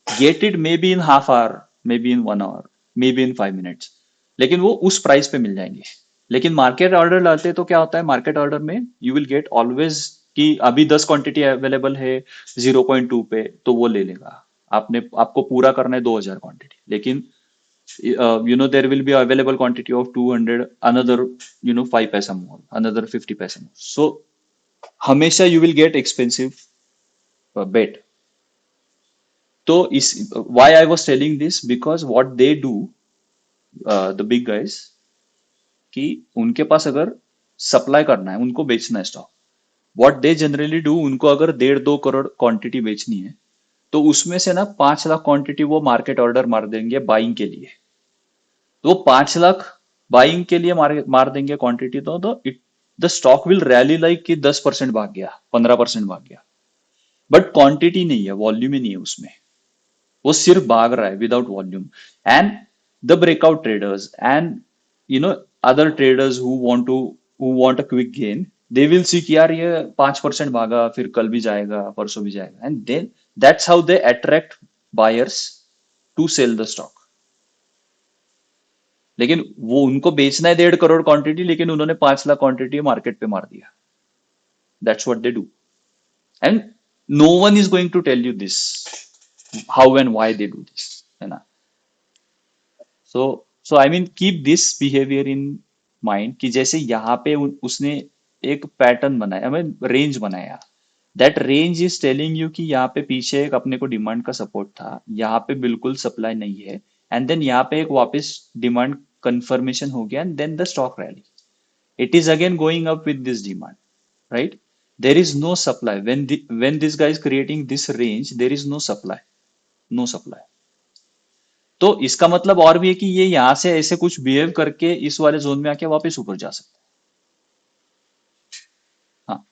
get it maybe in half hour, maybe in 1 hour, maybe in 5 minutes, लेकिन वो उस प्राइस पे मिल जाएंगे। लेकिन मार्केट ऑर्डर डालते हैं तो क्या होता है, मार्केट ऑर्डर में यू विल गेट ऑलवेज कि अभी 10 क्वांटिटी अवेलेबल है 0.2 पे, तो वो ले लेगा। आपको पूरा करना है 2000 क्वांटिटी, लेकिन there will be available quantity of 200, another 5 पैसा more, another 50 पैसा more, so हमेशा you will get expensive bet। तो इस why I was telling this, because what they do, the big guys, कि उनके पास अगर सप्लाई करना है, उनको बेचना है stock, what they generally do, उनको अगर 1.5-2 करोड़ क्वांटिटी बेचनी है, तो उसमें से ना 5 लाख क्वांटिटी वो मार्केट ऑर्डर मार देंगे बाइंग के लिए। तो वो 5 लाख बाइंग के लिए मार देंगे क्वांटिटी, तो it the stock will rally like कि 10% भाग गया, 15% भाग गया, बट क्वांटिटी नहीं है, वॉल्यूम ही नहीं है उसमें, वो सिर्फ भाग रहा है without volume. And the breakout traders and other traders who want a quick gain, they will see कि यार ये 5% भागा, फिर कल भी जाएगा, परसों भी जाएगा, and then that's how they attract buyers to sell the stock. लेकिन वो उनको बेचना है 1.5 करोड़ क्वांटिटी, लेकिन उन्होंने 5 लाख क्वांटिटी मार्केट पे मार दिया। That's what they do, and no one is going to tell you this, how and why they do this, है ना। So I mean keep this behaviour in mind कि जैसे यहाँ पे उसने एक पैटर्न बनाया, हमें रेंज बनाया, that range is telling you कि यहाँ पे पीछे एक अपने को डिमांड का सपोर्ट था, यहाँ पे बिल्कुल सप्लाई नहीं है, एंड देन यहाँ पे एक वापस डिमांड कंफर्मेशन हो गया, and then the stock rally, it is again going up with this demand, right? There is no supply when this guy is creating this range, there is no supply, no supply. तो इसका मतलब और भी है कि ये यहां से ऐसे कुछ बिहेव करके इस वाले जोन में आके वापस ऊपर जा सकता है। हाँ,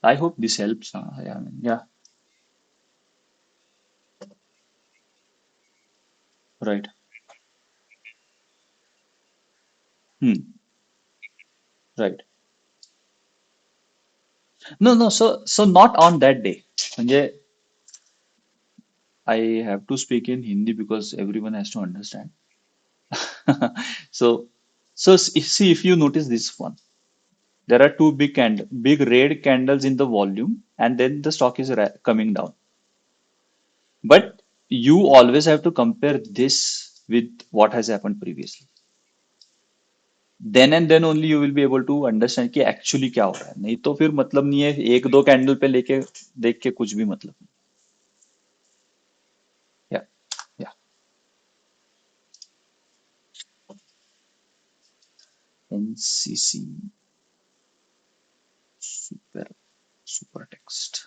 आई होप दिस हेल्प्स। हाँ, yeah right. Hmm. Right. No no, so not on that day, म्हणजे I have to speak in Hindi because everyone has to understand. so see, if you notice this one, there are two big red candles in the volume, and then the stock is coming down. But you always have to compare this with what has happened previously. Then and then only you will be able to understand कि actually क्या हो रहा है। नहीं तो फिर मतलब नहीं है, एक दो कैंडल पे लेके देख के कुछ भी मतलब नहीं। या या NCC super super text.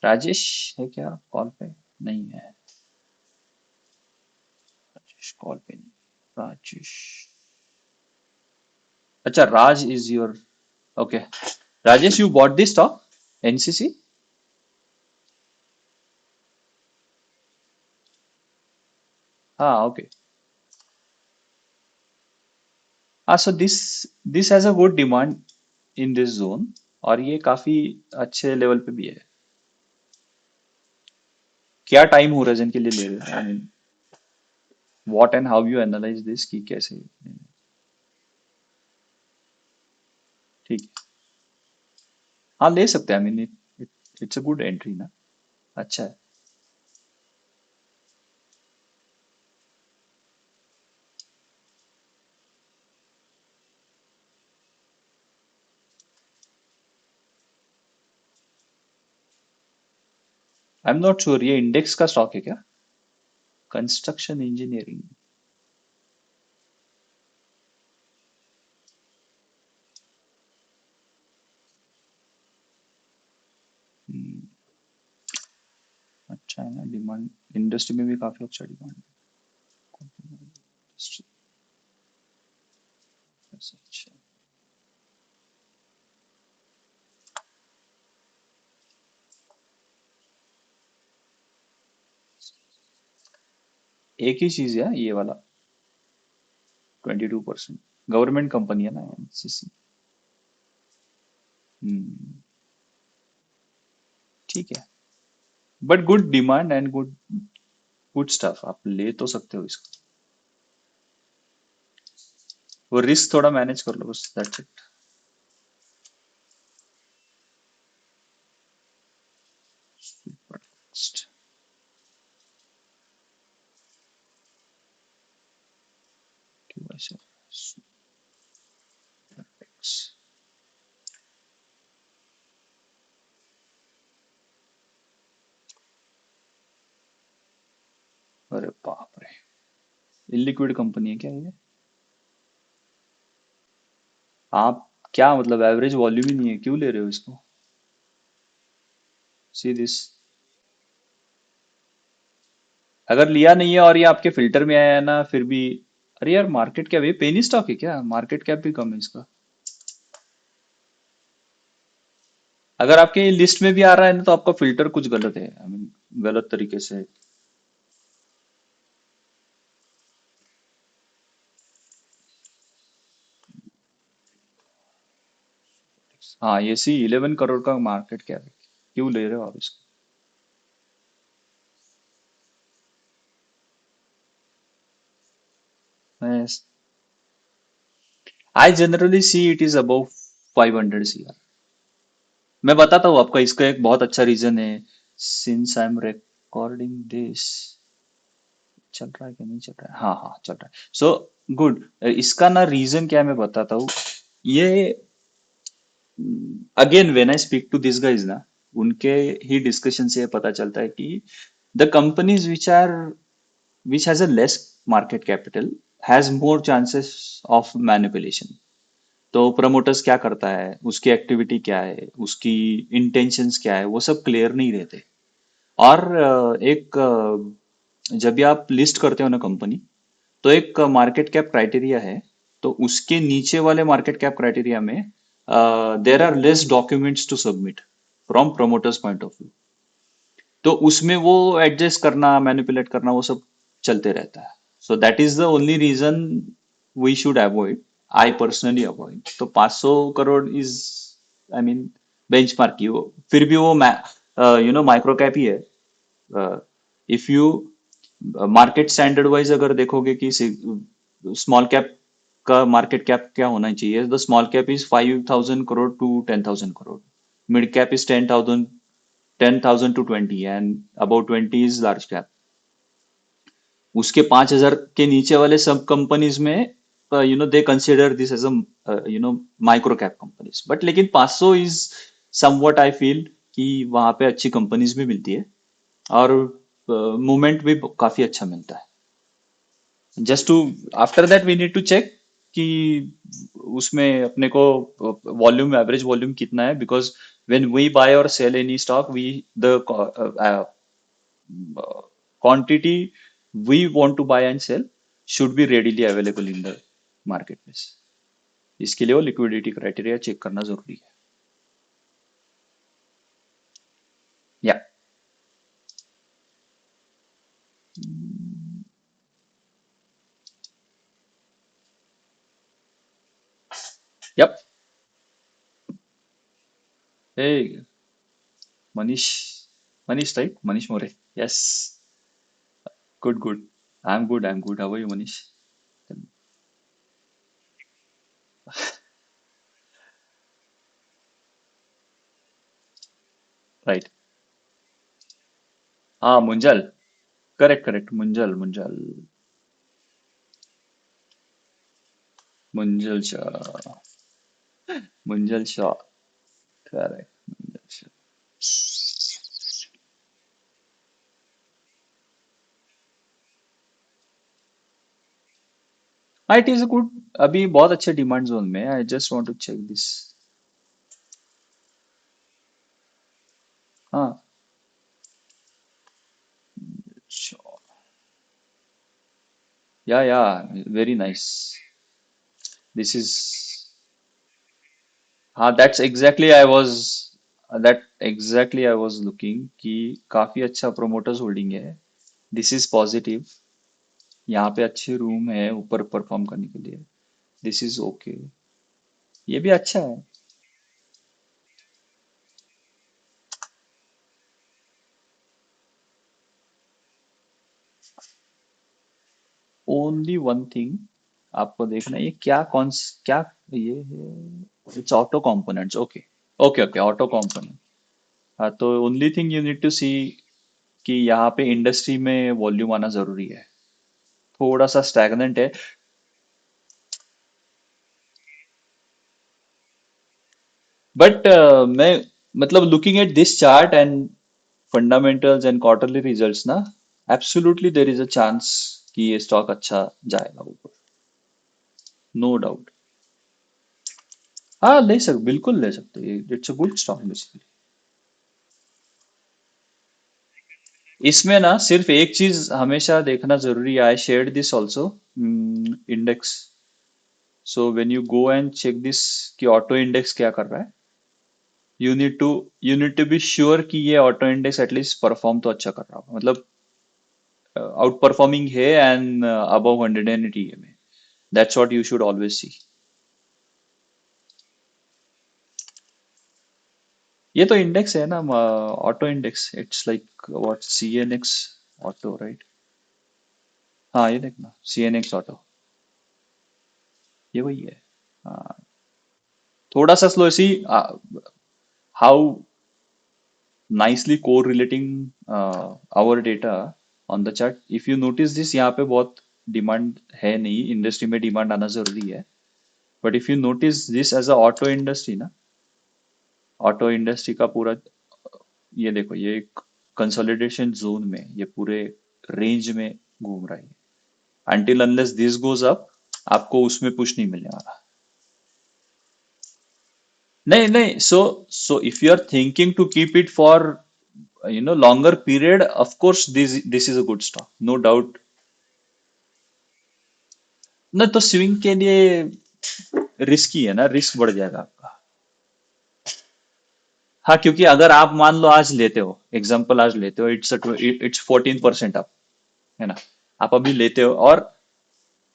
Rajesh है क्या कॉल पे? नहीं है। राजेश कॉल पे नहीं। राजेश। अच्छा, Raj is your. Okay. Rajesh, you bought this stock NCC? हाँ, ओके। हाँ, so this has a good demand in this zone, और ये काफी अच्छे लेवल पे भी है। क्या टाइम होराइजन के लिए ले रहे हो? I mean what and how you analyse this कि कैसे? ठीक है। हाँ, ले सकते हैं। I mean it's a good entry ना। अच्छा है। आई एम नॉट श्योर ये इंडेक्स का स्टॉक है क्या? Construction engineering. अच्छा है ना, डिमांड इंडस्ट्री में भी काफी अच्छा डिमांड है। अच्छा। एक ही चीज है ये वाला। 22%। गवर्नमेंट कंपनी है ना एनसीसी। हम्म। ठीक है। But good demand and good good stuff, आप ले तो सकते हो इसको। वो रिस्क थोड़ा मैनेज कर लो बस, दैट्स इट। अरे बाप रे, इलिक्विड कंपनी है क्या ये? आप क्या मतलब एवरेज वॉल्यूम ही नहीं है, क्यों ले रहे हो इसको? See this. अगर लिया नहीं है और ये आपके फिल्टर में आया है ना फिर भी। अरे यार, मार्केट कैप, ये पेनी स्टॉक है क्या? मार्केट कैप भी कम है इसका। अगर आपके लिस्ट में भी आ रहा है ना तो आपका फिल्टर कुछ गलत है, आई मीन गलत तरीके से। हाँ, ये सी 11 करोड़ का मार्केट कैप है, क्यों ले रहे हो आप इसको? मैं I generally see it is about 500 CR। मैं बताता हूँ आपका, इसका एक बहुत अच्छा रीजन है। Since I am recording this, चल रहा है कि नहीं चल रहा है? हाँ हाँ चल रहा है, सो गुड। इसका ना रीजन क्या है मैं बताता हूँ। ये again when I speak to this guys ना, उनके ही डिस्कशन से पता चलता है कि the companies which has a less market capital has more chances of manipulation। तो प्रमोटर्स क्या करता है, उसकी एक्टिविटी क्या है, उसकी इंटेंशंस क्या है, वो सब क्लियर नहीं रहते। और जब भी आप लिस्ट करते हो ना कंपनी, तो एक मार्केट कैप क्राइटेरिया है। तो उसके नीचे वाले मार्केट कैप क्राइटेरिया में there are less documents to submit from promoters point of view. तो उसमें वो एडजस्ट करना, मैनिपुलेट करना, वो सब चलते रहता है। So that is the only reason we should avoid. I personally avoid. तो 500 crore is, I mean, benchmark की वो, फिर भी वो माइक्रो कैप ही है। If you market standard wise अगर देखोगे कि स्मॉल कैप का मार्केट कैप क्या होना चाहिए, the small cap is 5,000 crore to 10,000 crore. Mid cap is 10,000 to 20, and about 20 is large cap। उसके 5,000 के नीचे वाले सब कंपनीज में they consider this as micro cap companies. But लेकिन 500 इज समवट आई फील कि वहां पे अच्छी कंपनीज भी मिलती है, और मूवमेंट भी काफी अच्छा मिलता है। Just to, after that we need to check कि उसमें अपने को वॉल्यूम, एवरेज वॉल्यूम कितना है, because when we buy or sell any stock, we the quantity we want to buy and sell should be readily available in the marketplace। इसके लिए वो liquidity criteria check करना जरूरी है। Yeah yep. Hey Manish, Manish right, Manish More. Yes, good good. I am good, how are you Manish? Right. हाँ Munjal, correct correct, Munjal Munjal. Munjal Shah, Munjal Shah, correct. हाँ it is a good, अभी बहुत अच्छे डिमांड जोन में, I just want to check this. हाँ sure. Yeah very nice. This is, हाँ that's exactly I was, that exactly I was looking कि काफी अच्छा प्रोमोटर्स होल्डिंग है। This is positive. यहाँ पे अच्छे रूम है ऊपर परफॉर्म करने के लिए। दिस इज ओके, ये भी अच्छा है। ओनली वन थिंग आपको देखना है, ये क्या, ये है it's auto components. Okay okay okay, auto component. हाँ तो only thing you need to see कि यहाँ पे इंडस्ट्री में वॉल्यूम आना जरूरी है। थोड़ा सा स्टैग्नेंट है। बट मैं, मतलब looking at this chart and fundamentals and quarterly results ना, absolutely there is a chance कि ये स्टॉक अच्छा जाएगा ऊपर, नो डाउट। हाँ ले सक बिल्कुल ले सकते, it's a good stock basically. इसमें ना सिर्फ एक चीज हमेशा देखना जरूरी है, I shared this also, index. So when you go and check this कि ऑटो इंडेक्स क्या कर रहा है, you need to be sure कि ये ऑटो इंडेक्स एटलीस्ट परफॉर्म तो अच्छा कर रहा हो, मतलब आउट परफॉर्मिंग है एंड अबव 180 में। That's what you should always see. ये तो इंडेक्स है ना, auto index, it's like what, CNX auto right. हाँ ये देखना CNX ऑटो, ये वही है। हाँ, थोड़ा सा स्लो सी, how nicely correlating our data on the chart. If you notice this, यहाँ पे बहुत डिमांड है नहीं, इंडस्ट्री में डिमांड आना जरूरी है. But if you notice this as a auto industry ना, ऑटो इंडस्ट्री का पूरा, ये देखो, ये कंसोलिडेशन जोन में ये पूरे रेंज में घूम रहा है. Until unless this goes up, आपको उसमें पुश नहीं मिलने वाला. नहीं नहीं, so if you are thinking to keep it for longer period, of course this is a good stock, no doubt. ना तो स्विंग के लिए रिस्की है ना, रिस्क बढ़ जाएगा आपका. हाँ, क्योंकि अगर आप मान लो आज लेते हो, एग्जांपल आज लेते हो, इट्स 14% अप, है ना. आप अभी लेते हो और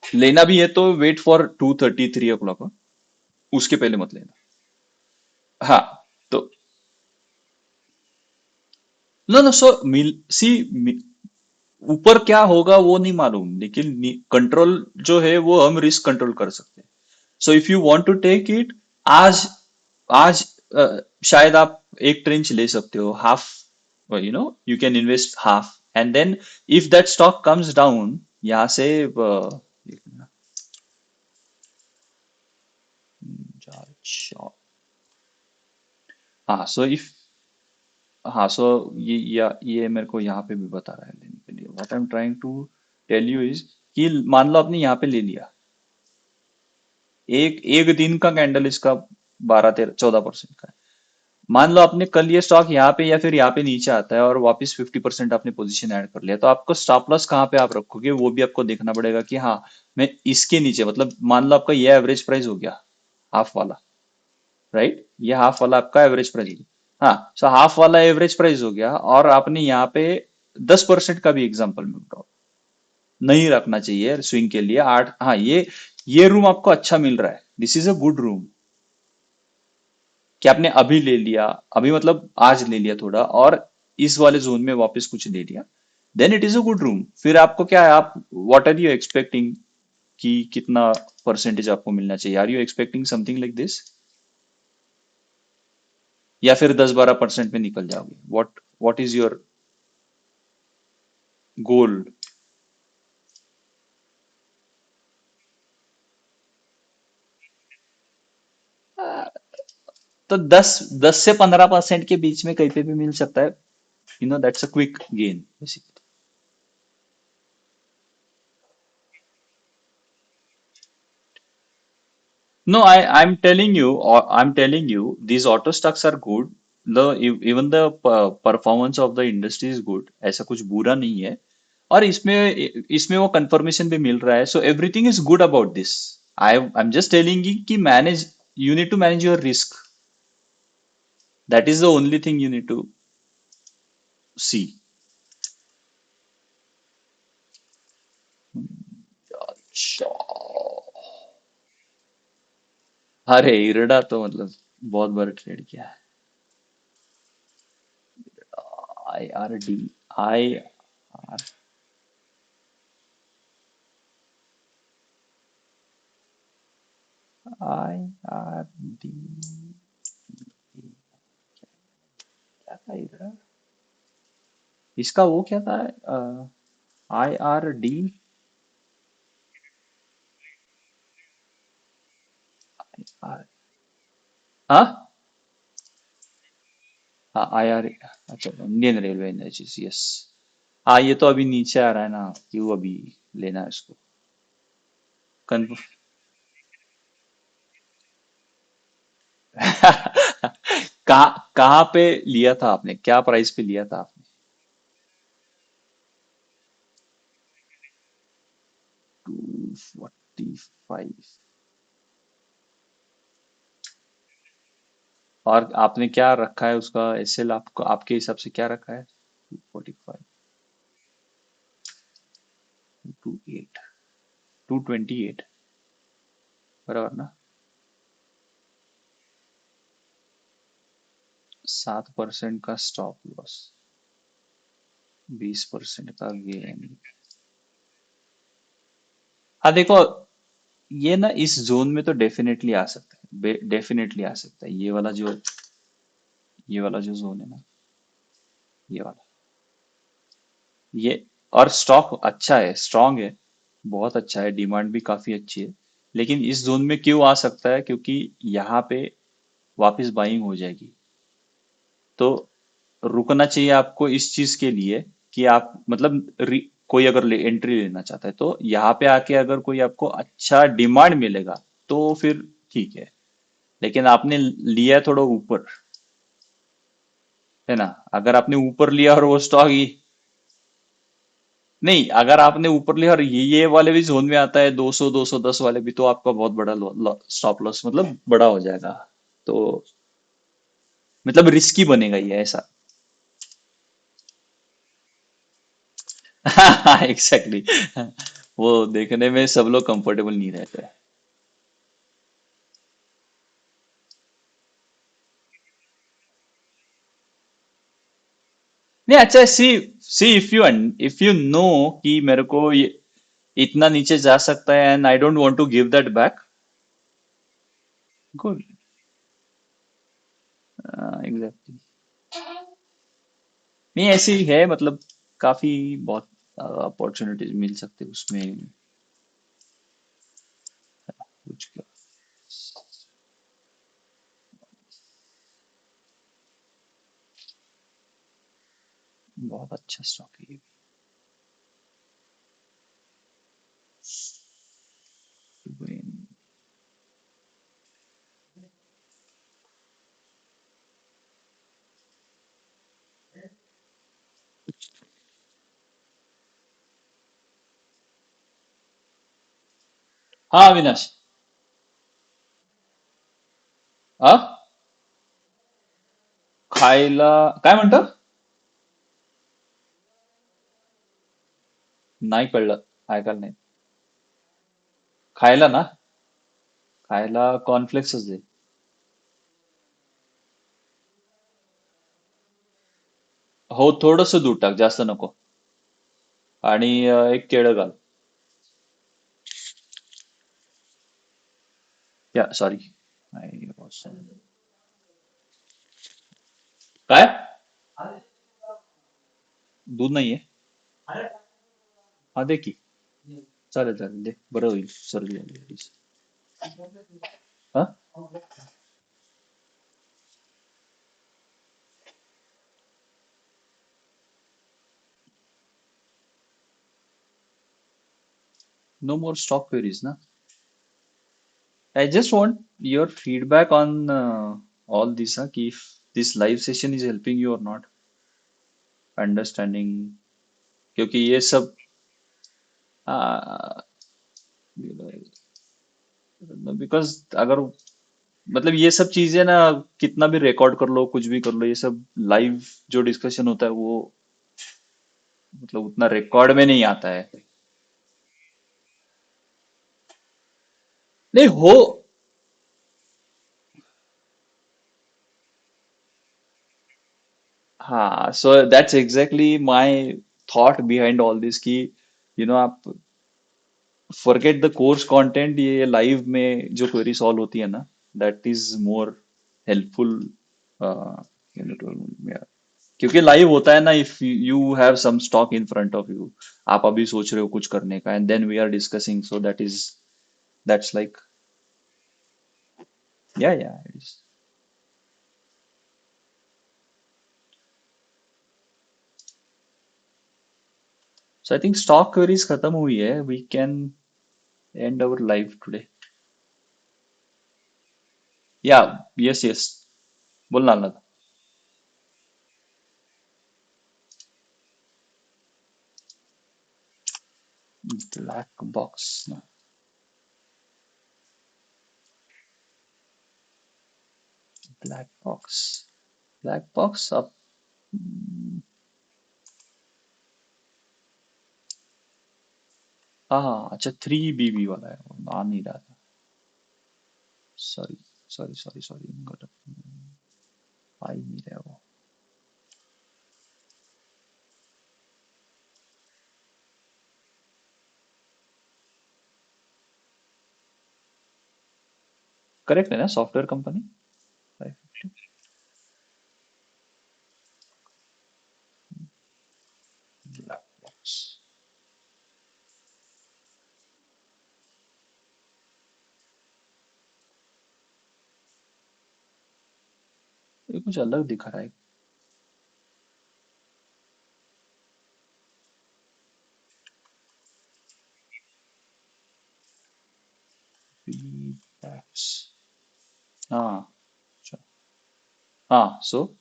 लेना भी है तो वेट फॉर 2:33 o'clock, उसके पहले मत लेना. हाँ, तो नो नो, सो मिल सी, ऊपर क्या होगा वो नहीं मालूम, लेकिन कंट्रोल जो है वो हम रिस्क कंट्रोल कर सकते हैं. So if you want to take it, आज आज शायद आप एक ट्रेंच ले सकते हो, half, you can invest half, and then if that stock comes down यहाँ से, हाँ सो इफ, हाँ सो ये मेरे को यहाँ पे भी बता रहा है लेने के लिए. What I am trying to tell you is कि मान लो आपने यहाँ पे ले लिया, एक एक दिन का कैंडल इसका 12-13-14% का है. मान लो आपने कल ये स्टॉक यहाँ पे या फिर यहाँ पे नीचे आता है और वापस 50% आपने पोजीशन ऐड कर लिया, तो आपको स्टॉप लॉस कहाँ पे आप रखोगे वो भी आपको देखना पड़ेगा कि हाँ, मैं इसके नीचे, मतलब मान लो आपका ये एवरेज प्राइस हो गया, हाफ वाला, राइट, ये हाफ वाला आपका एवरेज प्राइस हो गया. हाँ, सो हाफ वाला एवरेज प्राइस हो गया और आपने यहाँ पे 10% का भी एग्जाम्पल में बताओ, नहीं रखना चाहिए स्विंग के लिए. आठ, हाँ, ये रूम आपको अच्छा मिल रहा है, this is a good room, कि आपने अभी ले लिया, अभी मतलब आज ले लिया थोड़ा, और इस वाले जोन में वापस कुछ ले लिया, then it is a good room. फिर आपको क्या है, आप व्हाट आर यू एक्सपेक्टिंग कि कितना परसेंटेज आपको मिलना चाहिए, are you expecting something like this, या फिर 10-12% में निकल जाओगे, what what is your goal. तो 10 से 15% के बीच में कहीं पे भी मिल सकता है, that's a quick gain basically. No, I'm telling you, these auto stocks are good. Even the performance of the industry is good. ऐसा कुछ बुरा नहीं है. और इसमें इसमें वो कंफर्मेशन भी मिल रहा है. So everything is good about this. I'm just telling you कि you need to manage your risk. That is the only thing you need to see. अच्छा. अरे इरडा तो मतलब बहुत बार ट्रेड किया है. IRD, IR, IRD, क्या था इरडा, इसका वो क्या था, IRD. हाँ हाँ, IR, अच्छा, इंडियन रेलवे एनर्जीज, यस. हाँ, ये तो अभी नीचे आ रहा है ना, क्यों अभी लेना है इसको. कन्फ कहाँ पे लिया था आपने, क्या प्राइस पे लिया था आपने. 245. और आपने क्या रखा है उसका एसएल, आपको आपके हिसाब से क्या रखा है, 245, 228, 228, बराबर ना. 7% का स्टॉप लॉस, 20% का गेन. हाँ देखो, ये ना इस जोन में तो डेफिनेटली आ सकता है, डेफिनेटली आ सकता है। ये वाला जो जोन है ना, ये वाला, ये, और स्टॉक अच्छा है, स्ट्रांग है, बहुत अच्छा है, डिमांड भी काफी अच्छी है। लेकिन इस जोन में क्यों आ सकता है? क्योंकि यहाँ पे वापस बाइंग हो जाएगी। तो रुकना चाहिए आपको इस चीज के लिए कि आप मतलब कोई अगर एंट्री लेना चाहता है तो यहाँ पे आके अगर कोई आपको अच्छा डिमांड मिलेगा तो फिर ठीक है। लेकिन आपने लिया है थोड़ा ऊपर, है ना? अगर आपने ऊपर लिया और वो स्टॉक ही नहीं, अगर आपने ऊपर लिया और ये वाले भी जोन में आता है, 200 210 वाले भी, तो आपका बहुत बड़ा स्टॉप लॉस मतलब बड़ा हो जाएगा। तो मतलब रिस्की बनेगा ये ऐसा। एग्जैक्टली। वो देखने में सब लोग कंफर्टेबल नहीं रहते। नहीं, अच्छा, see see if you know कि मेरे को ये इतना नीचे जा सकता है and I don't want to give that back. Good. Exactly. नहीं, ऐसी ही है मतलब, काफी बहुत अपॉर्चुनिटीज मिल सकते हैं उसमें। कुछ क्या, बहुत अच्छा स्टॉक है ये भी। हाँ अविनाश। हा, खायला काय म्हणतं? नाही कळलं, ऐकायला नाही. खायला ना, खायला कॉर्नफ्लेक्सच दे. हो, थोडस दूध टाक, जास्त नको. आणि एक केळं घाल. या सॉरी. काय? दूध नाहीये? हा दे की. चालेल चालेल, दे, बरं होईल सर्दी आली. हा. नो मोर स्टॉक क्वेरीज ना. I just want your feedback on all this, कि if this live session is helping you or not, understanding, क्योंकि ये सब बिकॉज अगर मतलब ये सब चीजें ना, कितना भी रिकॉर्ड कर लो, कुछ भी कर लो, ये सब लाइव जो डिस्कशन होता है वो मतलब उतना रिकॉर्ड में नहीं आता है। नहीं हो। हाँ, so that's exactly my thought behind all this, कि आप फॉरगेट द कोर्स कंटेंट, ये लाइव में जो क्वेरी सॉल्व होती है ना, दैट इज मोर हेल्पफुल। क्योंकि लाइव होता है ना, if you have some stock in front of you, आप अभी सोच रहे हो कुछ करने का, and then we are discussing, so that's like, yeah it is. So I think stock queries खत्म हुई है, we can and our live today. Yeah, yes yes, बोलना ना। Black box, black box, black box अब। हाँ हाँ, अच्छा, 3BB वाला है, वो आ नहीं रहा था। सॉरी सॉरी सॉरी सॉरी, आ ही नहीं रहा वो। करेक्ट है ना, सॉफ्टवेयर कंपनी 550 lakhs। ये कुछ अलग दिख रहा है। lakhs। हाँ। अच्छा। हाँ, सो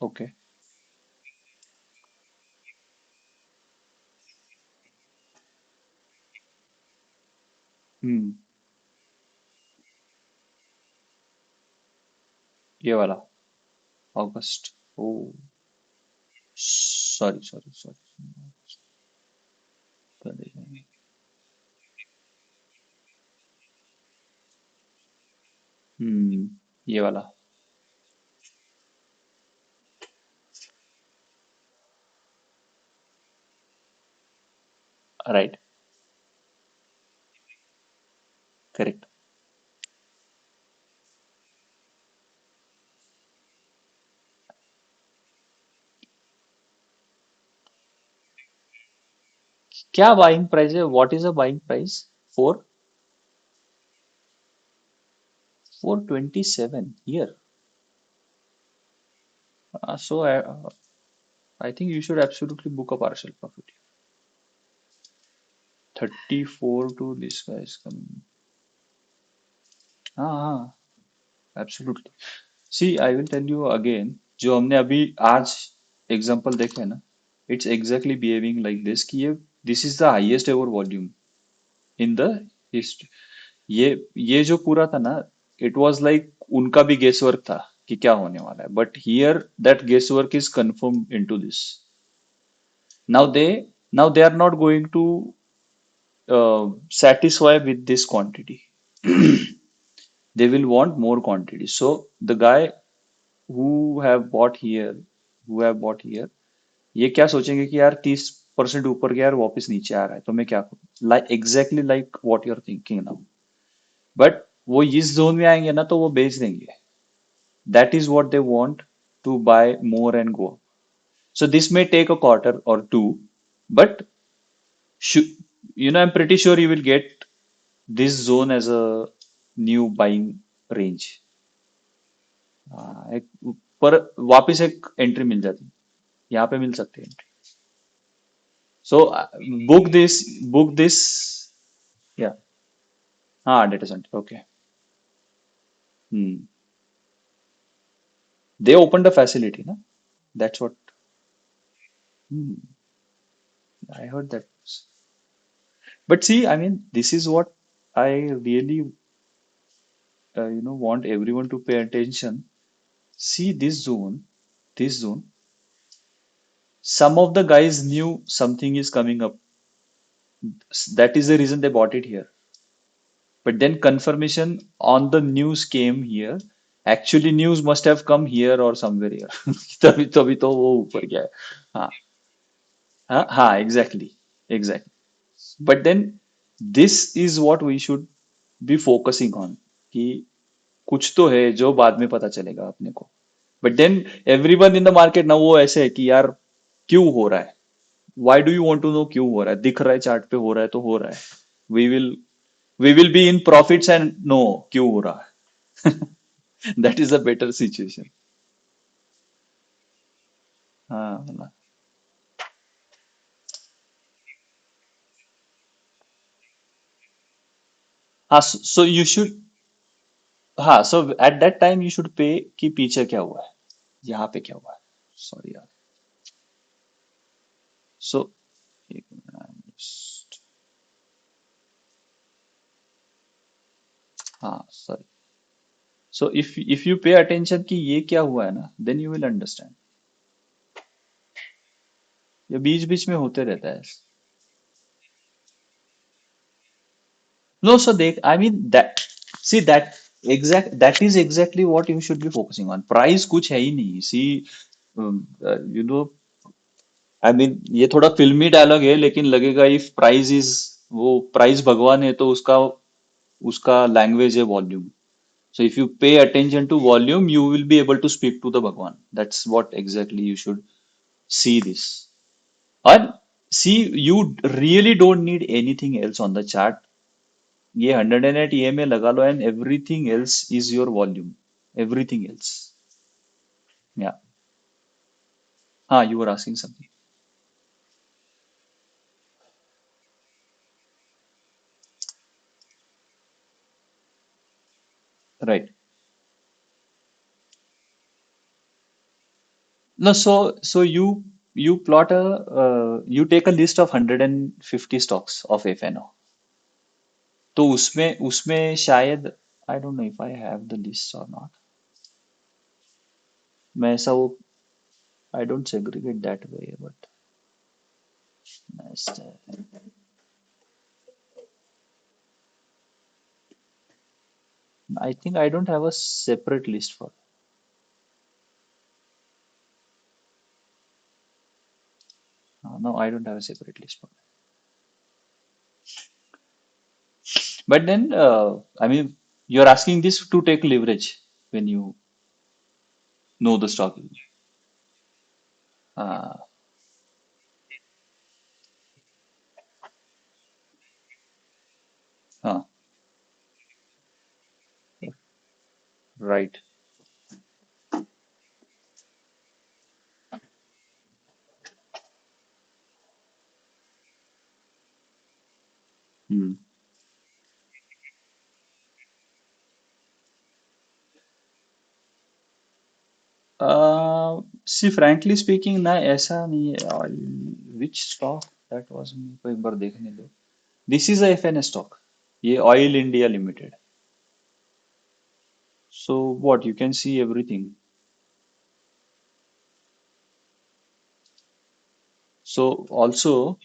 ओके। हम्म। ये वाला अगस्त। ओ, सॉरी सॉरी सॉरी। हम्म। ये वाला। राइट। करेक्ट। क्या बाइंग प्राइस है, what is a buying price for 427 here? So I think you should absolutely book a partial profit. 34 to this guy is coming. हाँ हाँ, absolutely. See I will tell you again, जो हमने अभी आज example देखे ना, it's exactly behaving like this, कि ये this is the highest ever volume in the history. ये जो पूरा था ना, इट वाज लाइक उनका भी गेस वर्क था कि क्या होने वाला है, but here that guesswork is confirm into this. Now they are not going to satisfy with this quantity. They will want more quantity. So the guy who have bought here, who have bought here, ये क्या सोचेंगे कि यार 30% ऊपर गया और वापस नीचे आ रहा है, तो मैं क्या करूं, like exactly like what you are thinking now. But वो इस जोन में आएंगे ना तो वो बेच देंगे। That is what they want, to buy more and go. So this may take a quarter or two, but I'm pretty sure you will get this zone as a new buying range। एक पर वापस एक entry मिल जाती, यहाँ पे मिल सकती है entry. So book this yeah. हाँ, data centre okay. Hmm. They open the facility ना, that's what. I heard that. But see I mean this is what I really want everyone to pay attention. See this zone, some of the guys knew something is coming up. That is the reason they bought it here. But then confirmation on the news came here. Actually, news must have come here or somewhere here. तभी तभी तो वो ऊपर गया है। हाँ हाँ हाँ, exactly exactly. But then this is what we should be focusing on, कि कुछ तो है जो बाद में पता चलेगा अपने को। But then everyone in the market ना, वो ऐसे है कि यार क्यों हो रहा है, why do you want to know क्यों हो रहा है, दिख रहा है चार्ट पे हो रहा है तो हो रहा है। We will we will be in profits and no क्यों हो रहा है। That is a better situation. हाँ ना। हाँ, सो यू शुड, हाँ so at that time you should pay कि पीछे क्या हुआ है, यहाँ पे क्या हुआ है। सॉरी यार। सो हाँ sorry. So if you pay attention कि ये क्या हुआ है ना, देन यू विल अंडरस्टैंड। ये बीच बीच में होते रहता है। No, so I mean that, see that is exactly what you should be focusing on. Price कुछ है ही नहीं। See, you know, I mean ये थोड़ा फिल्मी डायलॉग है, लेकिन लगेगा इफ प्राइस इज, वो प्राइस भगवान है तो उसका उसका लैंग्वेज है volume. So if you pay attention to volume, you will be able to speak to the Bhagwan. That's what exactly you should see this. And see, you really don't need anything else on the chart. ये 108 EMA लगा लो and everything else is your volume. Everything else. Yeah. हाँ, you were asking something. Right. No, so you plot a you take a list of 150 stocks of FNO. तो उसमें उसमें शायद I don't know if I have the list or not. मैं ऐसा वो I don't segregate that way, but next, I think I don't have a separate list for. No, I don't have a separate list for. But then, I mean, you're asking this to take leverage when you know the stock. Uh, uh, right. Hmm. See, frankly speaking, ना ऐसा नहीं है. Which stock that was, मेरे को एक बार देखने दो. This is a FN stock. ये Oil India Limited. So what? You can see everything. So also,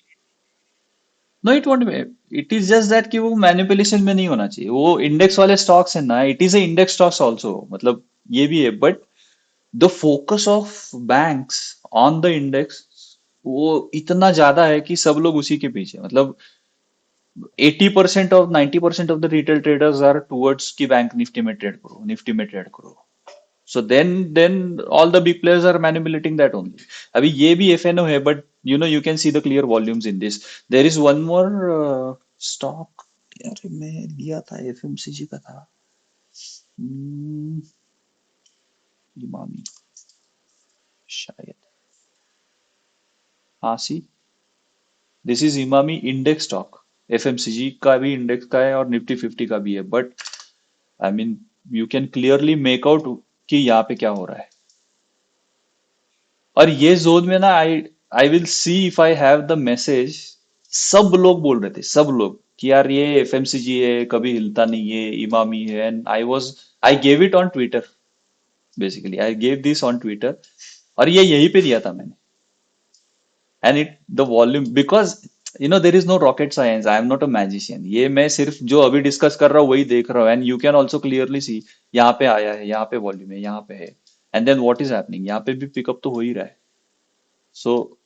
no it won't it is just that कि वो मैनिपुलेशन में नहीं होना चाहिए. वो इंडेक्स वाले स्टॉक्स है ना, it is a index stocks also, मतलब ये भी है. But the focus of banks on the index वो इतना ज्यादा है कि सब लोग उसी के पीछे, मतलब 80% of 90% of the retail traders are towards की बैंक निफ्टी में ट्रेड करो, निफ्टी में ट्रेड करो. So then all the big players are manipulating that only. अभी ये भी FNO है, but you can see the clear volumes in this. There is one more stock. यार मैं लिया था, FMCG का था. Hmm, इमामी शायद. हाँ see, this is Emami index stock. FMCG का भी इंडेक्स का है और निफ्टी 50 का भी है, but I mean you can clearly make out कि यहाँ पे क्या हो रहा है. और ये जोन में ना I I will see if I have the message. सब लोग बोल रहे थे, सब लोग, कि यार ये FMCG है, कभी हिलता नहीं है, इमामी है. And I gave it on Twitter. Basically I gave this on Twitter, और ये यहीं पे दिया था मैंने. And it the volume, because there is no rocket science, I am not a magician. ये मैं सिर्फ जो अभी डिस्कस कर रहा हूँ वही देख रहा हूँ. And you can also clearly see, यहाँ पे आया है, यहाँ पे वॉल्यूम है, यहाँ पे है. And then what is happening, यहाँ पे भी पिकअप तो हो ही रहा है. सो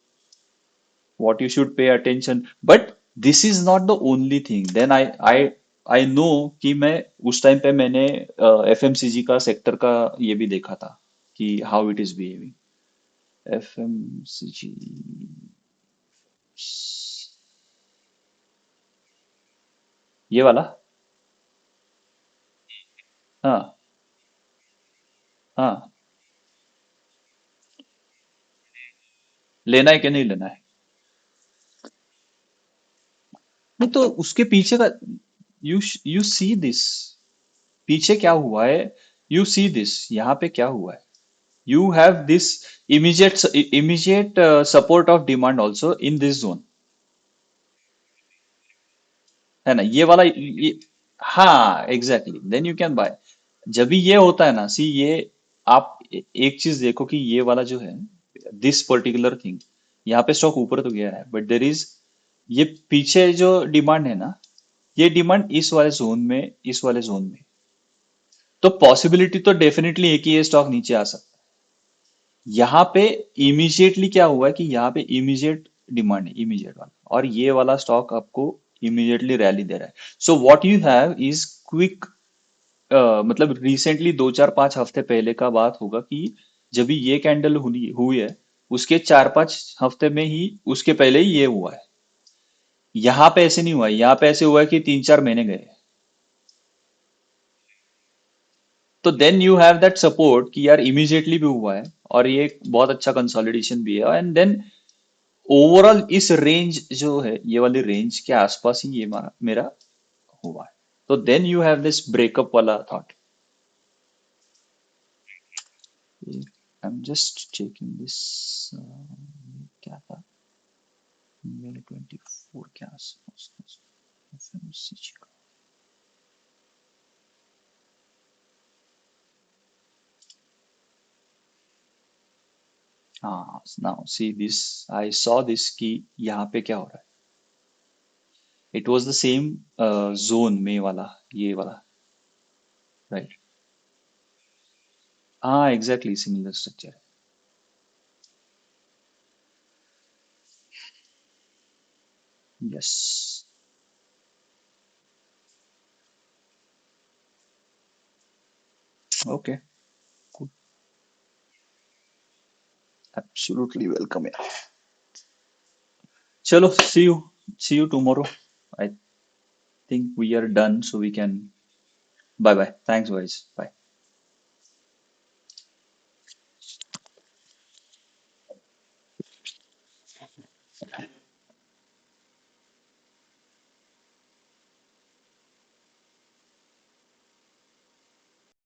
what you should pay attention, but this is not the only thing. Then I know कि मैं उस टाइम पे मैंने FMCG का सेक्टर का ये भी देखा था कि how it is behaving. FMCG, ये वाला. हाँ. हाँ, लेना है कि नहीं लेना है. नहीं तो उसके पीछे का, यू सी दिस, पीछे क्या हुआ है. यू सी दिस, यहाँ पे क्या हुआ है. You have this immediate support of demand also in this zone, है ना, ये वाला ये. हाँ exactly, then you can buy. जब भी ये होता है ना, सी ये, आप एक चीज देखो कि ये वाला जो है, दिस पर्टिकुलर थिंग, यहाँ पे स्टॉक ऊपर तो गया है, बट देर इज, ये पीछे जो डिमांड है ना, ये डिमांड इस वाले जोन में, इस वाले जोन में. तो पॉसिबिलिटी तो डेफिनेटली है कि ये स्टॉक नीचे आ सकता यहाँ पे इमीडिएटली क्या हुआ है कि यहाँ पे इमीडिएट डिमांड है, इमीडिएट वाला, और ये वाला स्टॉक आपको इमीडिएटली रैली दे रहा है। So what you have is quick, मतलब रिसेंटली 2 4 5 हफ्ते पहले का बात होगा कि जब भी ये कैंडल हुई हुई है, उसके 4 5 हफ्ते में ही, उसके पहले ही ये हुआ है। यहाँ पे ऐसे नहीं हुआ है, यहाँ पे ऐसे हुआ है कि 3 4 महीने गए। तो then you have that support कि यार इमीडिएटली भी हुआ है, और ये एक बहुत अच्छा कंसोलिडेशन भी है, एंड देन ओवरऑल इस रेंज जो है, ये वाली रेंज के आसपास ही ये मेरा हुआ है। तो then you have this breakup वाला thought. I am just checking this, क्या था, मेरे 24 के आसपास FMCG का। हाँ, now see this, I saw this कि यहाँ पे क्या हो रहा है। It was the same zone में वाला, ये वाला, राइट। हाँ, एग्जैक्टली सिमिलर स्ट्रक्चर है। यस। ओके, एब्सोल्युटली वेलकम यार। चलो, see you tomorrow. I think we are done, so we can, bye bye, thanks guys, bye.